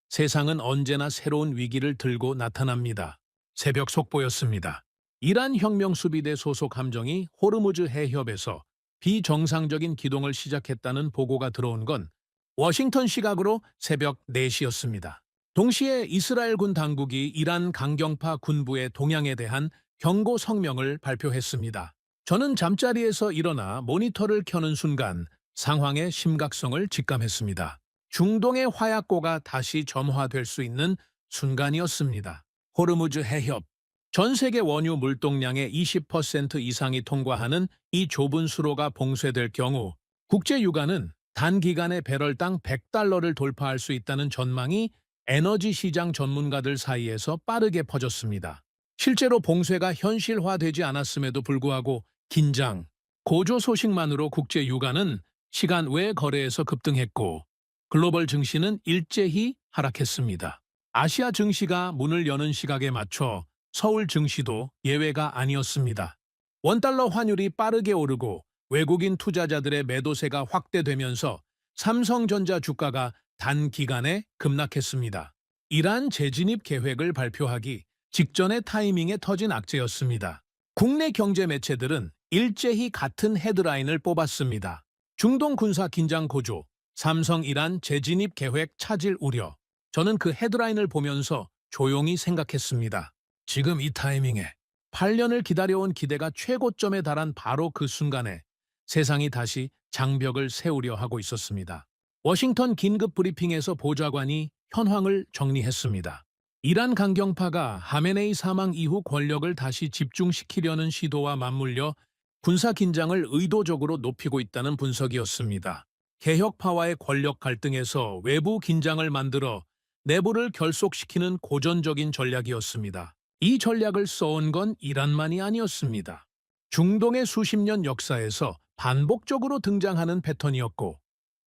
세상은 언제나 새로운 위기를 들고 나타납니다. 새벽 속보였습니다. 이란 혁명수비대 소속 함정이 호르무즈 해협에서 비정상적인 기동을 시작했다는 보고가 들어온 건 워싱턴 시각으로 새벽 4시였습니다. 동시에 이스라엘군 당국이 이란 강경파 군부의 동향에 대한 경고 성명을 발표했습니다. 저는 잠자리에서 일어나 모니터를 켜는 순간 상황의 심각성을 직감했습니다. 중동의 화약고가 다시 점화될 수 있는 순간이었습니다. 호르무즈 해협, 전 세계 원유 물동량의 20% 이상이 통과하는 이 좁은 수로가 봉쇄될 경우 국제 유가는 단기간에 배럴당 $100를 돌파할 수 있다는 전망이 에너지 시장 전문가들 사이에서 빠르게 퍼졌습니다. 실제로 봉쇄가 현실화되지 않았음에도 불구하고 긴장, 고조 소식만으로 국제 유가는 시간 외 거래에서 급등했고 글로벌 증시는 일제히 하락했습니다. 아시아 증시가 문을 여는 시각에 맞춰 서울 증시도 예외가 아니었습니다. 원달러 환율이 빠르게 오르고 외국인 투자자들의 매도세가 확대되면서 삼성전자 주가가 단기간에 급락했습니다. 이란 재진입 계획을 발표하기 직전의 타이밍에 터진 악재였습니다. 국내 경제 매체들은 일제히 같은 헤드라인을 뽑았습니다. 중동 군사 긴장 고조, 삼성 이란 재진입 계획 차질 우려. 저는 그 헤드라인을 보면서 조용히 생각했습니다. 지금 이 타이밍에 8년을 기다려온 기대가 최고점에 달한 바로 그 순간에 세상이 다시 장벽을 세우려 하고 있었습니다. 워싱턴 긴급 브리핑에서 보좌관이 현황을 정리했습니다. 이란 강경파가 하메네이 사망 이후 권력을 다시 집중시키려는 시도와 맞물려 군사 긴장을 의도적으로 높이고 있다는 분석이었습니다. 개혁파와의 권력 갈등에서 외부 긴장을 만들어 내부를 결속시키는 고전적인 전략이었습니다. 이 전략을 써온 건 이란만이 아니었습니다. 중동의 수십 년 역사에서 반복적으로 등장하는 패턴이었고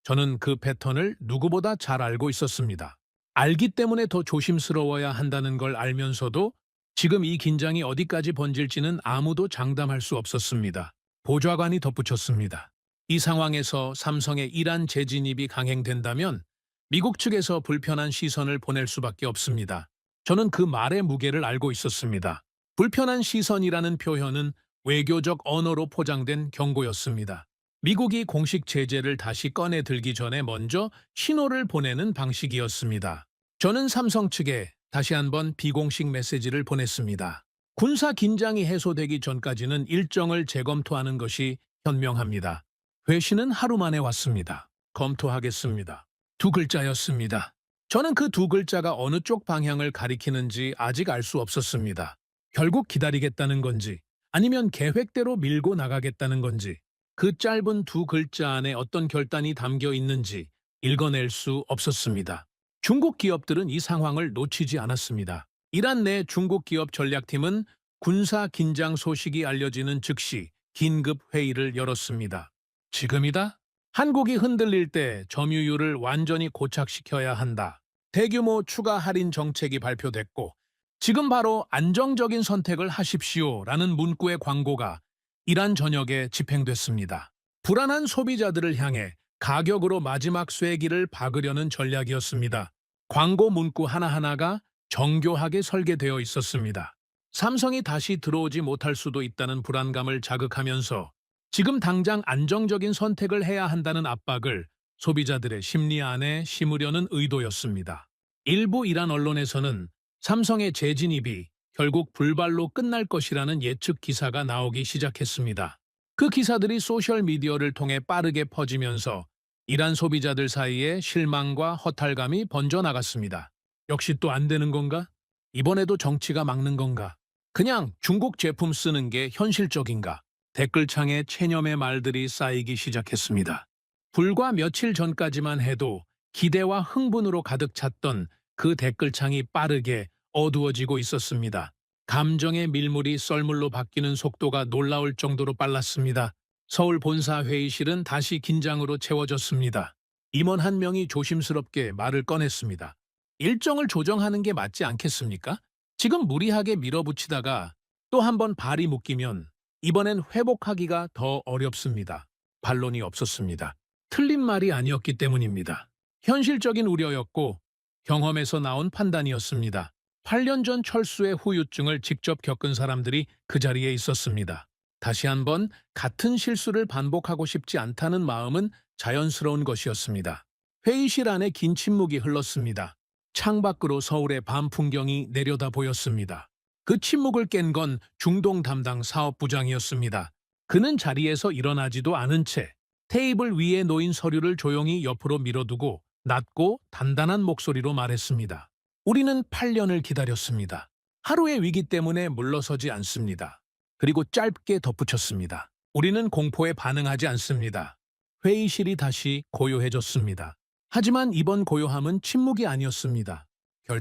저는 그 패턴을 누구보다 잘 알고 있었습니다. 알기 때문에 더 조심스러워야 한다는 걸 알면서도 지금 이 긴장이 어디까지 번질지는 아무도 장담할 수 없었습니다. 보좌관이 덧붙였습니다. 이 상황에서 삼성의 이란 재진입이 강행된다면 미국 측에서 불편한 시선을 보낼 수밖에 없습니다. 저는 그 말의 무게를 알고 있었습니다. 불편한 시선이라는 표현은 외교적 언어로 포장된 경고였습니다. 미국이 공식 제재를 다시 꺼내 들기 전에 먼저 신호를 보내는 방식이었습니다. 저는 삼성 측에 다시 한번 비공식 메시지를 보냈습니다. 군사 긴장이 해소되기 전까지는 일정을 재검토하는 것이 현명합니다. 회신은 하루 만에 왔습니다. 검토하겠습니다. 2글자였습니다. 저는 그 2글자가 어느 쪽 방향을 가리키는지 아직 알 수 없었습니다. 결국 기다리겠다는 건지 아니면 계획대로 밀고 나가겠다는 건지 그 짧은 2글자 안에 어떤 결단이 담겨 있는지 읽어낼 수 없었습니다. 중국 기업들은 이 상황을 놓치지 않았습니다. 이란 내 중국 기업 전략팀은 군사 긴장 소식이 알려지는 즉시 긴급 회의를 열었습니다. 지금이다? 한국이 흔들릴 때 점유율을 완전히 고착시켜야 한다. 대규모 추가 할인 정책이 발표됐고 지금 바로 안정적인 선택을 하십시오라는 문구의 광고가 이란 전역에 집행됐습니다. 불안한 소비자들을 향해 가격으로 마지막 쐐기를 박으려는 전략이었습니다. 광고 문구 하나하나가 정교하게 설계되어 있었습니다. 삼성이 다시 들어오지 못할 수도 있다는 불안감을 자극하면서 지금 당장 안정적인 선택을 해야 한다는 압박을 소비자들의 심리 안에 심으려는 의도였습니다. 일부 이란 언론에서는 삼성의 재진입이 결국 불발로 끝날 것이라는 예측 기사가 나오기 시작했습니다. 그 기사들이 소셜미디어를 통해 빠르게 퍼지면서 이란 소비자들 사이에 실망과 허탈감이 번져나갔습니다. 역시 또 안 되는 건가? 이번에도 정치가 막는 건가? 그냥 중국 제품 쓰는 게 현실적인가? 댓글창에 체념의 말들이 쌓이기 시작했습니다. 불과 며칠 전까지만 해도 기대와 흥분으로 가득 찼던 그 댓글창이 빠르게 어두워지고 있었습니다. 감정의 밀물이 썰물로 바뀌는 속도가 놀라울 정도로 빨랐습니다. 서울 본사 회의실은 다시 긴장으로 채워졌습니다. 임원 한 명이 조심스럽게 말을 꺼냈습니다. 일정을 조정하는 게 맞지 않겠습니까? 지금 무리하게 밀어붙이다가 또 한 번 발이 묶이면 이번엔 회복하기가 더 어렵습니다. 반론이 없었습니다. 틀린 말이 아니었기 때문입니다. 현실적인 우려였고 경험에서 나온 판단이었습니다. 8년 전 철수의 후유증을 직접 겪은 사람들이 그 자리에 있었습니다. 다시 한번 같은 실수를 반복하고 싶지 않다는 마음은 자연스러운 것이었습니다. 회의실 안에 긴 침묵이 흘렀습니다. 창밖으로 서울의 밤 풍경이 내려다 보였습니다. 그 침묵을 깬 건 중동 담당 사업부장이었습니다. 그는 자리에서 일어나지도 않은 채 테이블 위에 놓인 서류를 조용히 옆으로 밀어두고 낮고 단단한 목소리로 말했습니다. 우리는 8년을 기다렸습니다. 하루의 위기 때문에 물러서지 않습니다. 그리고 짧게 덧붙였습니다. 우리는 공포에 반응하지 않습니다. 회의실이 다시 고요해졌습니다. 하지만 이번 고요함은 침묵이 아니었습니다.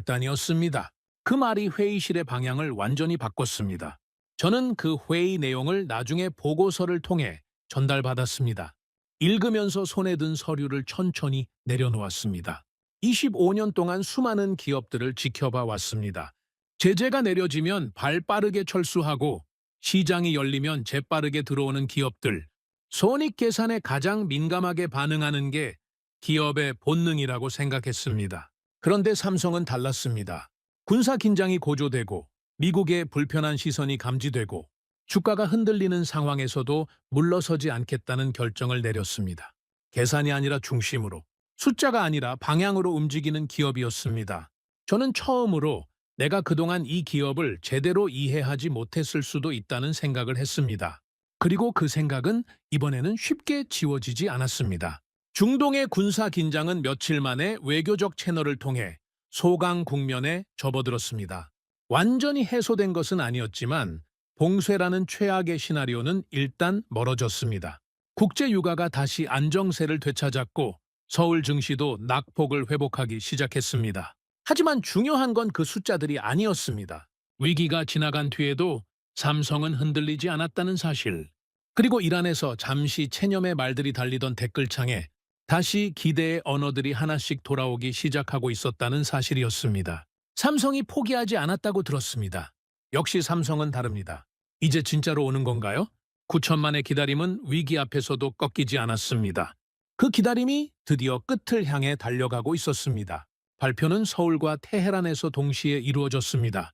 결단이었습니다. 그 말이 회의실의 방향을 완전히 바꿨습니다. 저는 그 회의 내용을 나중에 보고서를 통해 전달받았습니다. 읽으면서 손에 든 서류를 천천히 내려놓았습니다. 25년 동안 수많은 기업들을 지켜봐 왔습니다. 제재가 내려지면 발 빠르게 철수하고 시장이 열리면 재빠르게 들어오는 기업들, 손익 계산에 가장 민감하게 반응하는 게 기업의 본능이라고 생각했습니다. 그런데 삼성은 달랐습니다. 군사 긴장이 고조되고 미국의 불편한 시선이 감지되고 주가가 흔들리는 상황에서도 물러서지 않겠다는 결정을 내렸습니다. 계산이 아니라 중심으로, 숫자가 아니라 방향으로 움직이는 기업이었습니다. 저는 처음으로 내가 그동안 이 기업을 제대로 이해하지 못했을 수도 있다는 생각을 했습니다. 그리고 그 생각은 이번에는 쉽게 지워지지 않았습니다. 중동의 군사 긴장은 며칠 만에 외교적 채널을 통해 소강 국면에 접어들었습니다. 완전히 해소된 것은 아니었지만 봉쇄라는 최악의 시나리오는 일단 멀어졌습니다. 국제 유가가 다시 안정세를 되찾았고 서울 증시도 낙폭을 회복하기 시작했습니다. 하지만 중요한 건 그 숫자들이 아니었습니다. 위기가 지나간 뒤에도 삼성은 흔들리지 않았다는 사실, 그리고 이란에서 잠시 체념의 말들이 달리던 댓글창에 다시 기대의 언어들이 하나씩 돌아오기 시작하고 있었다는 사실이었습니다. 삼성이 포기하지 않았다고 들었습니다. 역시 삼성은 다릅니다. 이제 진짜로 오는 건가요? 9천만의 기다림은 위기 앞에서도 꺾이지 않았습니다. 그 기다림이 드디어 끝을 향해 달려가고 있었습니다. 발표는 서울과 테헤란에서 동시에 이루어졌습니다.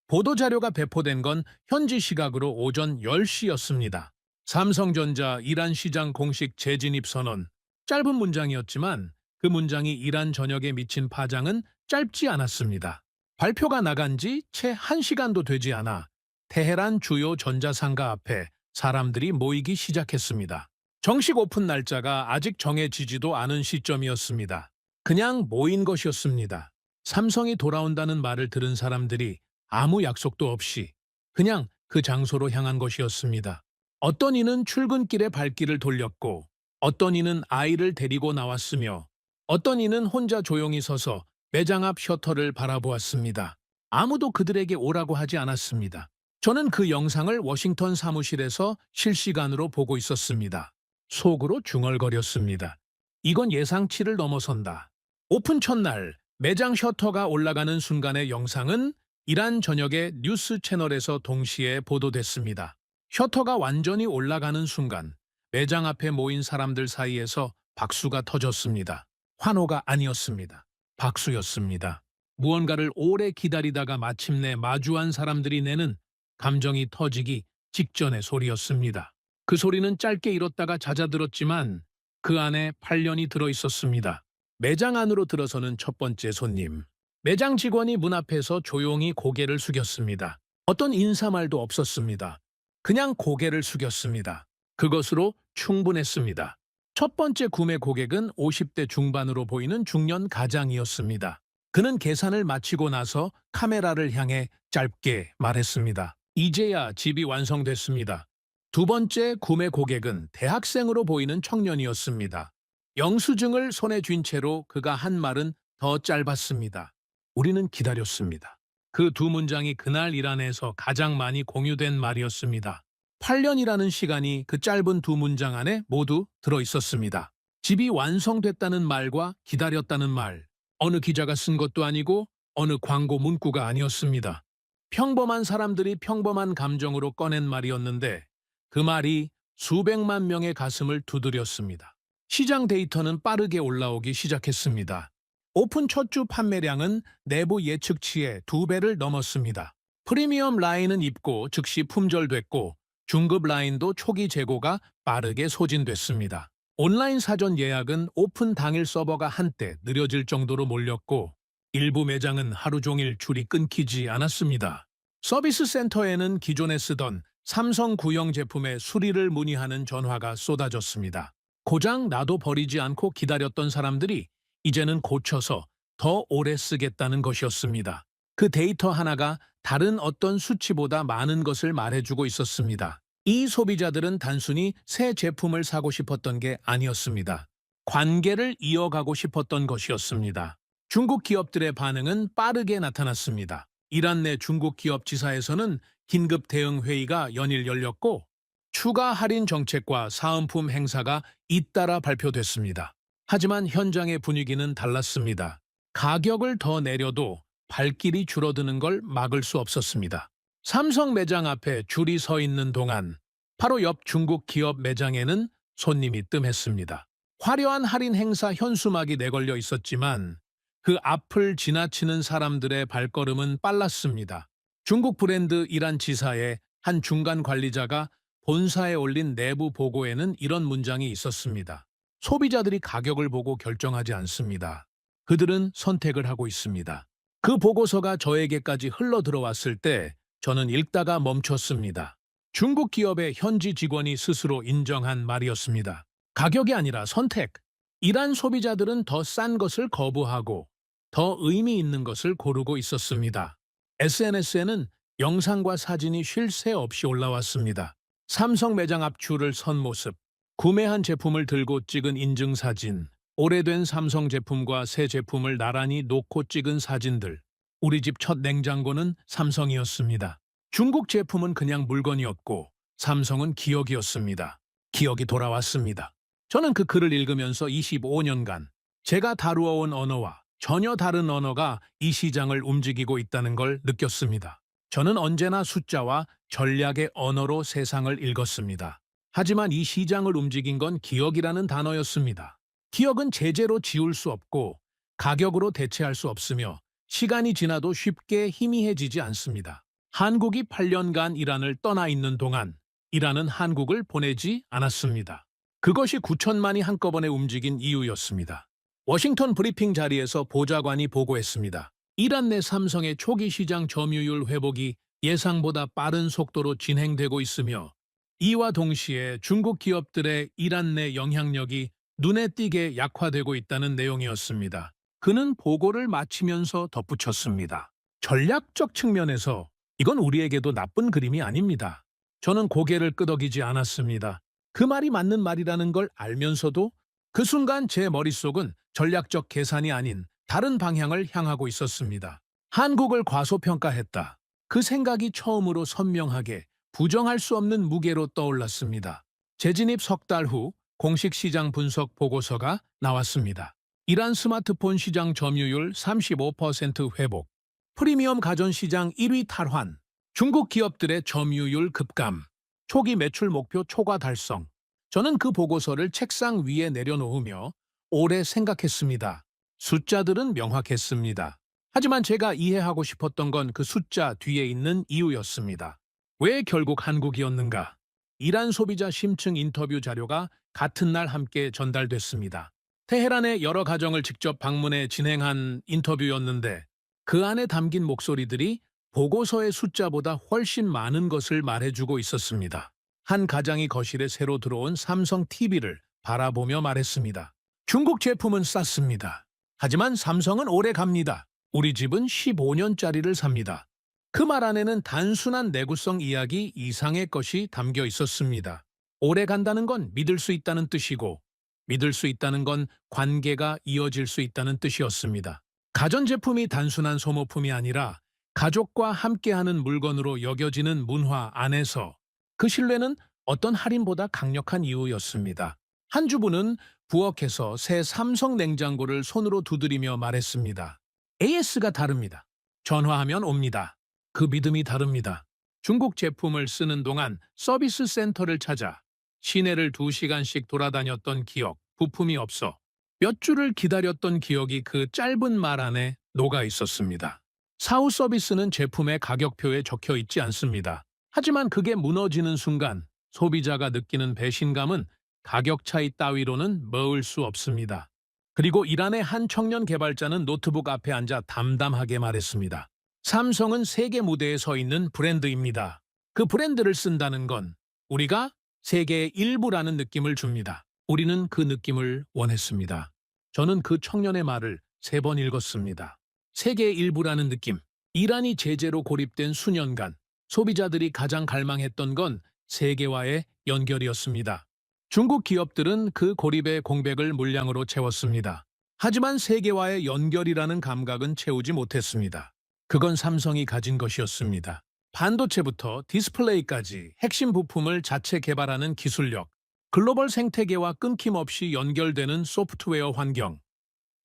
보도자료가 배포된 건 현지 시각으로 오전 10시였습니다. 삼성전자 이란 시장 공식 재진입 선언. 짧은 문장이었지만 그 문장이 이란 전역에 미친 파장은 짧지 않았습니다. 발표가 나간 지 채 1시간도 되지 않아 테헤란 주요 전자상가 앞에 사람들이 모이기 시작했습니다. 정식 오픈 날짜가 아직 정해지지도 않은 시점이었습니다. 그냥 모인 것이었습니다. 삼성이 돌아온다는 말을 들은 사람들이 아무 약속도 없이 그냥 그 장소로 향한 것이었습니다. 어떤 이는 출근길에 발길을 돌렸고 어떤 이는 아이를 데리고 나왔으며 어떤 이는 혼자 조용히 서서 매장 앞 셔터를 바라보았습니다. 아무도 그들에게 오라고 하지 않았습니다. 저는 그 영상을 워싱턴 사무실에서 실시간으로 보고 있었습니다. 속으로 중얼거렸습니다. 이건 예상치를 넘어선다. 오픈 첫날 매장 셔터가 올라가는 순간의 영상은 이란 전역의 뉴스 채널에서 동시에 보도됐습니다. 셔터가 완전히 올라가는 순간 매장 앞에 모인 사람들 사이에서 박수가 터졌습니다. 환호가 아니었습니다. 박수였습니다. 무언가를 오래 기다리다가 마침내 마주한 사람들이 내는 감정이 터지기 직전의 소리였습니다. 그 소리는 짧게 잃었다가 잦아들었지만 그 안에 8년이 들어있었습니다. 매장 안으로 들어서는 첫 번째 손님. 매장 직원이 문 앞에서 조용히 고개를 숙였습니다. 어떤 인사말도 없었습니다. 그냥 고개를 숙였습니다. 그것으로 충분했습니다. 첫 번째 구매 고객은 50대 중반으로 보이는 중년 가장이었습니다. 그는 계산을 마치고 나서 카메라를 향해 짧게 말했습니다. 이제야 집이 완성됐습니다. 두 번째 구매 고객은 대학생으로 보이는 청년이었습니다. 영수증을 손에 쥔 채로 그가 한 말은 더 짧았습니다. 우리는 기다렸습니다. 그 두 문장이 그날 이란에서 가장 많이 공유된 말이었습니다. 8년이라는 시간이 그 짧은 두 문장 안에 모두 들어있었습니다. 집이 완성됐다는 말과 기다렸다는 말. 어느 기자가 쓴 것도 아니고 어느 광고 문구가 아니었습니다. 평범한 사람들이 평범한 감정으로 꺼낸 말이었는데 그 말이 수백만 명의 가슴을 두드렸습니다. 시장 데이터는 빠르게 올라오기 시작했습니다. 오픈 첫 주 판매량은 내부 예측치의 2배를 넘었습니다. 프리미엄 라인은 입고 즉시 품절됐고 중급 라인도 초기 재고가 빠르게 소진됐습니다. 온라인 사전 예약은 오픈 당일 서버가 한때 느려질 정도로 몰렸고 일부 매장은 하루 종일 줄이 끊기지 않았습니다. 서비스 센터에는 기존에 쓰던 삼성 구형 제품의 수리를 문의하는 전화가 쏟아졌습니다. 고장 나도 버리지 않고 기다렸던 사람들이 이제는 고쳐서 더 오래 쓰겠다는 것이었습니다. 그 데이터 하나가 다른 어떤 수치보다 많은 것을 말해주고 있었습니다. 이 소비자들은 단순히 새 제품을 사고 싶었던 게 아니었습니다. 관계를 이어가고 싶었던 것이었습니다. 중국 기업들의 반응은 빠르게 나타났습니다. 이란 내 중국 기업 지사에서는 긴급 대응 회의가 연일 열렸고 추가 할인 정책과 사은품 행사가 잇따라 발표됐습니다. 하지만 현장의 분위기는 달랐습니다. 가격을 더 내려도 발길이 줄어드는 걸 막을 수 없었습니다. 삼성 매장 앞에 줄이 서 있는 동안 바로 옆 중국 기업 매장에는 손님이 뜸했습니다. 화려한 할인 행사 현수막이 내걸려 있었지만 그 앞을 지나치는 사람들의 발걸음은 빨랐습니다. 중국 브랜드 이란 지사의 한 중간 관리자가 본사에 올린 내부 보고에는 이런 문장이 있었습니다. 소비자들이 가격을 보고 결정하지 않습니다. 그들은 선택을 하고 있습니다. 그 보고서가 저에게까지 흘러 들어왔을 때 저는 읽다가 멈췄습니다. 중국 기업의 현지 직원이 스스로 인정한 말이었습니다. 가격이 아니라 선택. 이란 소비자들은 더 싼 것을 거부하고 더 의미 있는 것을 고르고 있었습니다. SNS에는 영상과 사진이 쉴 새 없이 올라왔습니다. 삼성 매장 앞 줄을 선 모습, 구매한 제품을 들고 찍은 인증사진, 오래된 삼성 제품과 새 제품을 나란히 놓고 찍은 사진들. 우리 집 첫 냉장고는 삼성이었습니다. 중국 제품은 그냥 물건이었고 삼성은 기억이었습니다. 기억이 돌아왔습니다. 저는 그 글을 읽으면서 25년간 제가 다루어온 언어와 전혀 다른 언어가 이 시장을 움직이고 있다는 걸 느꼈습니다. 저는 언제나 숫자와 전략의 언어로 세상을 읽었습니다. 하지만 이 시장을 움직인 건 기억이라는 단어였습니다. 기억은 제재로 지울 수 없고 가격으로 대체할 수 없으며 시간이 지나도 쉽게 희미해지지 않습니다. 한국이 8년간 이란을 떠나 있는 동안 이란은 한국을 보내지 않았습니다. 그것이 9천만이 한꺼번에 움직인 이유였습니다. 워싱턴 브리핑 자리에서 보좌관이 보고했습니다. 이란 내 삼성의 초기 시장 점유율 회복이 예상보다 빠른 속도로 진행되고 있으며 이와 동시에 중국 기업들의 이란 내 영향력이 눈에 띄게 약화되고 있다는 내용이었습니다. 그는 보고를 마치면서 덧붙였습니다. 전략적 측면에서 이건 우리에게도 나쁜 그림이 아닙니다. 저는 고개를 끄덕이지 않았습니다. 그 말이 맞는 말이라는 걸 알면서도 그 순간 제 머릿속은 전략적 계산이 아닌 다른 방향을 향하고 있었습니다. 한국을 과소평가했다. 그 생각이 처음으로 선명하게 부정할 수 없는 무게로 떠올랐습니다. 재진입 석 달 후 공식 시장 분석 보고서가 나왔습니다. 이란 스마트폰 시장 점유율 35% 회복, 프리미엄 가전시장 1위 탈환, 중국 기업들의 점유율 급감, 초기 매출 목표 초과 달성. 저는 그 보고서를 책상 위에 내려놓으며 오래 생각했습니다. 숫자들은 명확했습니다. 하지만 제가 이해하고 싶었던 건 그 숫자 뒤에 있는 이유였습니다. 왜 결국 한국이었는가? 이란 소비자 심층 인터뷰 자료가 같은 날 함께 전달됐습니다. 테헤란의 여러 가정을 직접 방문해 진행한 인터뷰였는데 그 안에 담긴 목소리들이 보고서의 숫자보다 훨씬 많은 것을 말해주고 있었습니다. 한 가장이 거실에 새로 들어온 삼성 TV를 바라보며 말했습니다. 중국 제품은 쌌습니다. 하지만 삼성은 오래 갑니다. 우리 집은 15년짜리를 삽니다. 그 말 안에는 단순한 내구성 이야기 이상의 것이 담겨 있었습니다. 오래 간다는 건 믿을 수 있다는 뜻이고 믿을 수 있다는 건 관계가 이어질 수 있다는 뜻이었습니다. 가전제품이 단순한 소모품이 아니라 가족과 함께하는 물건으로 여겨지는 문화 안에서 그 신뢰는 어떤 할인보다 강력한 이유였습니다. 한 주부는 부엌에서 새 삼성 냉장고를 손으로 두드리며 말했습니다. AS가 다릅니다. 전화하면 옵니다. 그 믿음이 다릅니다. 중국 제품을 쓰는 동안 서비스 센터를 찾아 시내를 2시간씩 돌아다녔던 기억, 부품이 없어 몇 주를 기다렸던 기억이 그 짧은 말 안에 녹아 있었습니다. 사후 서비스는 제품의 가격표에 적혀 있지 않습니다. 하지만 그게 무너지는 순간 소비자가 느끼는 배신감은 가격 차이 따위로는 머을 수 없습니다. 그리고 이란의 한 청년 개발자는 노트북 앞에 앉아 담담하게 말했습니다. 삼성은 세계 무대에 서 있는 브랜드입니다. 그 브랜드를 쓴다는 건 우리가 세계의 일부라는 느낌을 줍니다. 우리는 그 느낌을 원했습니다. 저는 그 청년의 말을 3번 읽었습니다. 세계의 일부라는 느낌. 이란이 제재로 고립된 수년간 소비자들이 가장 갈망했던 건 세계와의 연결이었습니다. 중국 기업들은 그 고립의 공백을 물량으로 채웠습니다. 하지만 세계와의 연결이라는 감각은 채우지 못했습니다. 그건 삼성이 가진 것이었습니다. 반도체부터 디스플레이까지 핵심 부품을 자체 개발하는 기술력, 글로벌 생태계와 끊김없이 연결되는 소프트웨어 환경,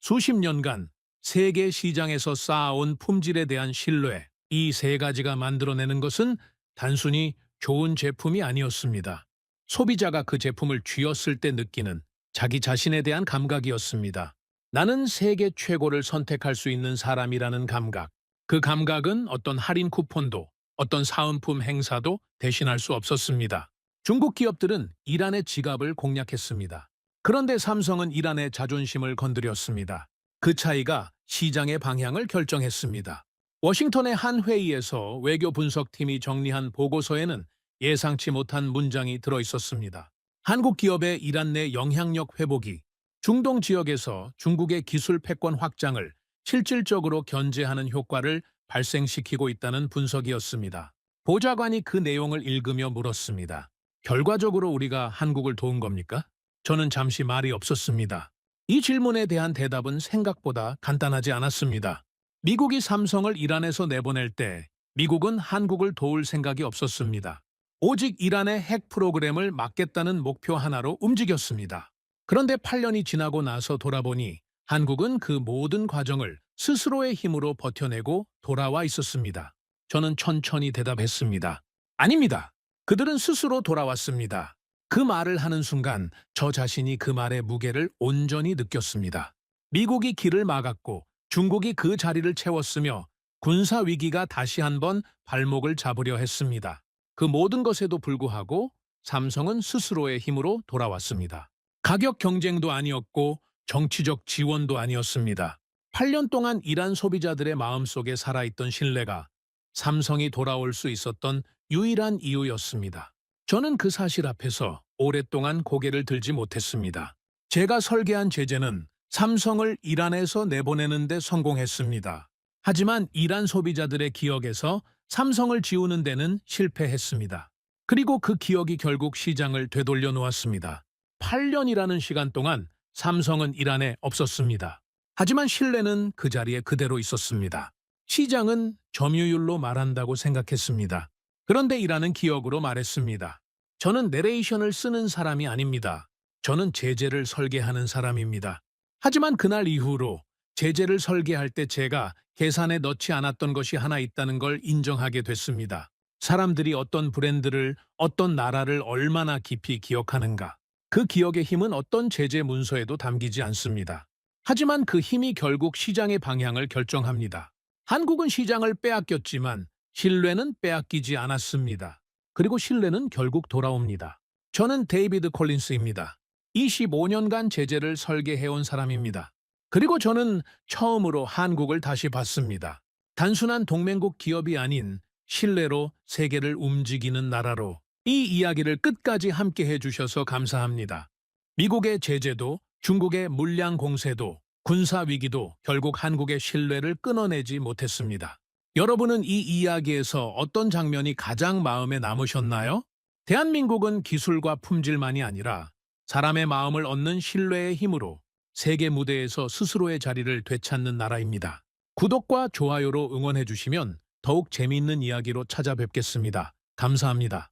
수십 년간 세계 시장에서 쌓아온 품질에 대한 신뢰, 이 3가지가 만들어내는 것은 단순히 좋은 제품이 아니었습니다. 소비자가 그 제품을 쥐었을 때 느끼는 자기 자신에 대한 감각이었습니다. 나는 세계 최고를 선택할 수 있는 사람이라는 감각. 그 감각은 어떤 할인 쿠폰도 어떤 사은품 행사도 대신할 수 없었습니다. 중국 기업들은 이란의 지갑을 공략했습니다. 그런데 삼성은 이란의 자존심을 건드렸습니다. 그 차이가 시장의 방향을 결정했습니다. 워싱턴의 한 회의에서 외교 분석팀이 정리한 보고서에는 예상치 못한 문장이 들어있었습니다. 한국 기업의 이란 내 영향력 회복이 중동 지역에서 중국의 기술 패권 확장을 실질적으로 견제하는 효과를 발생시키고 있다는 분석이었습니다. 보좌관이 그 내용을 읽으며 물었습니다. 결과적으로 우리가 한국을 도운 겁니까? 저는 잠시 말이 없었습니다. 이 질문에 대한 대답은 생각보다 간단하지 않았습니다. 미국이 삼성을 이란에서 내보낼 때 미국은 한국을 도울 생각이 없었습니다. 오직 이란의 핵 프로그램을 막겠다는 목표 하나로 움직였습니다. 그런데 8년이 지나고 나서 돌아보니 한국은 그 모든 과정을 스스로의 힘으로 버텨내고 돌아와 있었습니다. 저는 천천히 대답했습니다. 아닙니다. 그들은 스스로 돌아왔습니다. 그 말을 하는 순간 저 자신이 그 말의 무게를 온전히 느꼈습니다. 미국이 길을 막았고 중국이 그 자리를 채웠으며 군사 위기가 다시 한번 발목을 잡으려 했습니다. 그 모든 것에도 불구하고 삼성은 스스로의 힘으로 돌아왔습니다. 가격 경쟁도 아니었고 정치적 지원도 아니었습니다. 8년 동안 일한 소비자들의 마음속에 살아있던 신뢰가 삼성이 돌아올 수 있었던 유일한 이유였습니다. 저는 그 사실 앞에서 오랫동안 고개를 들지 못했습니다. 제가 설계한 제재는 삼성을 이란에서 내보내는 데 성공했습니다. 하지만 이란 소비자들의 기억에서 삼성을 지우는 데는 실패했습니다. 그리고 그 기억이 결국 시장을 되돌려 놓았습니다. 8년이라는 시간 동안 삼성은 이란에 없었습니다. 하지만 신뢰는 그 자리에 그대로 있었습니다. 시장은 점유율로 말한다고 생각했습니다. 그런데 이란은 기억으로 말했습니다. 저는 내레이션을 쓰는 사람이 아닙니다. 저는 제재를 설계하는 사람입니다. 하지만 그날 이후로 제재를 설계할 때 제가 계산에 넣지 않았던 것이 하나 있다는 걸 인정하게 됐습니다. 사람들이 어떤 브랜드를, 어떤 나라를 얼마나 깊이 기억하는가. 그 기억의 힘은 어떤 제재 문서에도 담기지 않습니다. 하지만 그 힘이 결국 시장의 방향을 결정합니다. 한국은 시장을 빼앗겼지만 신뢰는 빼앗기지 않았습니다. 그리고 신뢰는 결국 돌아옵니다. 저는 데이비드 콜린스입니다. 25년간 제재를 설계해온 사람입니다. 그리고 저는 처음으로 한국을 다시 봤습니다. 단순한 동맹국 기업이 아닌 신뢰로 세계를 움직이는 나라로. 이 이야기를 끝까지 함께 해주셔서 감사합니다. 미국의 제재도, 중국의 물량 공세도, 군사 위기도 결국 한국의 신뢰를 끊어내지 못했습니다. 여러분은 이 이야기에서 어떤 장면이 가장 마음에 남으셨나요? 대한민국은 기술과 품질만이 아니라 사람의 마음을 얻는 신뢰의 힘으로 세계 무대에서 스스로의 자리를 되찾는 나라입니다. 구독과 좋아요로 응원해 주시면 더욱 재미있는 이야기로 찾아뵙겠습니다. 감사합니다.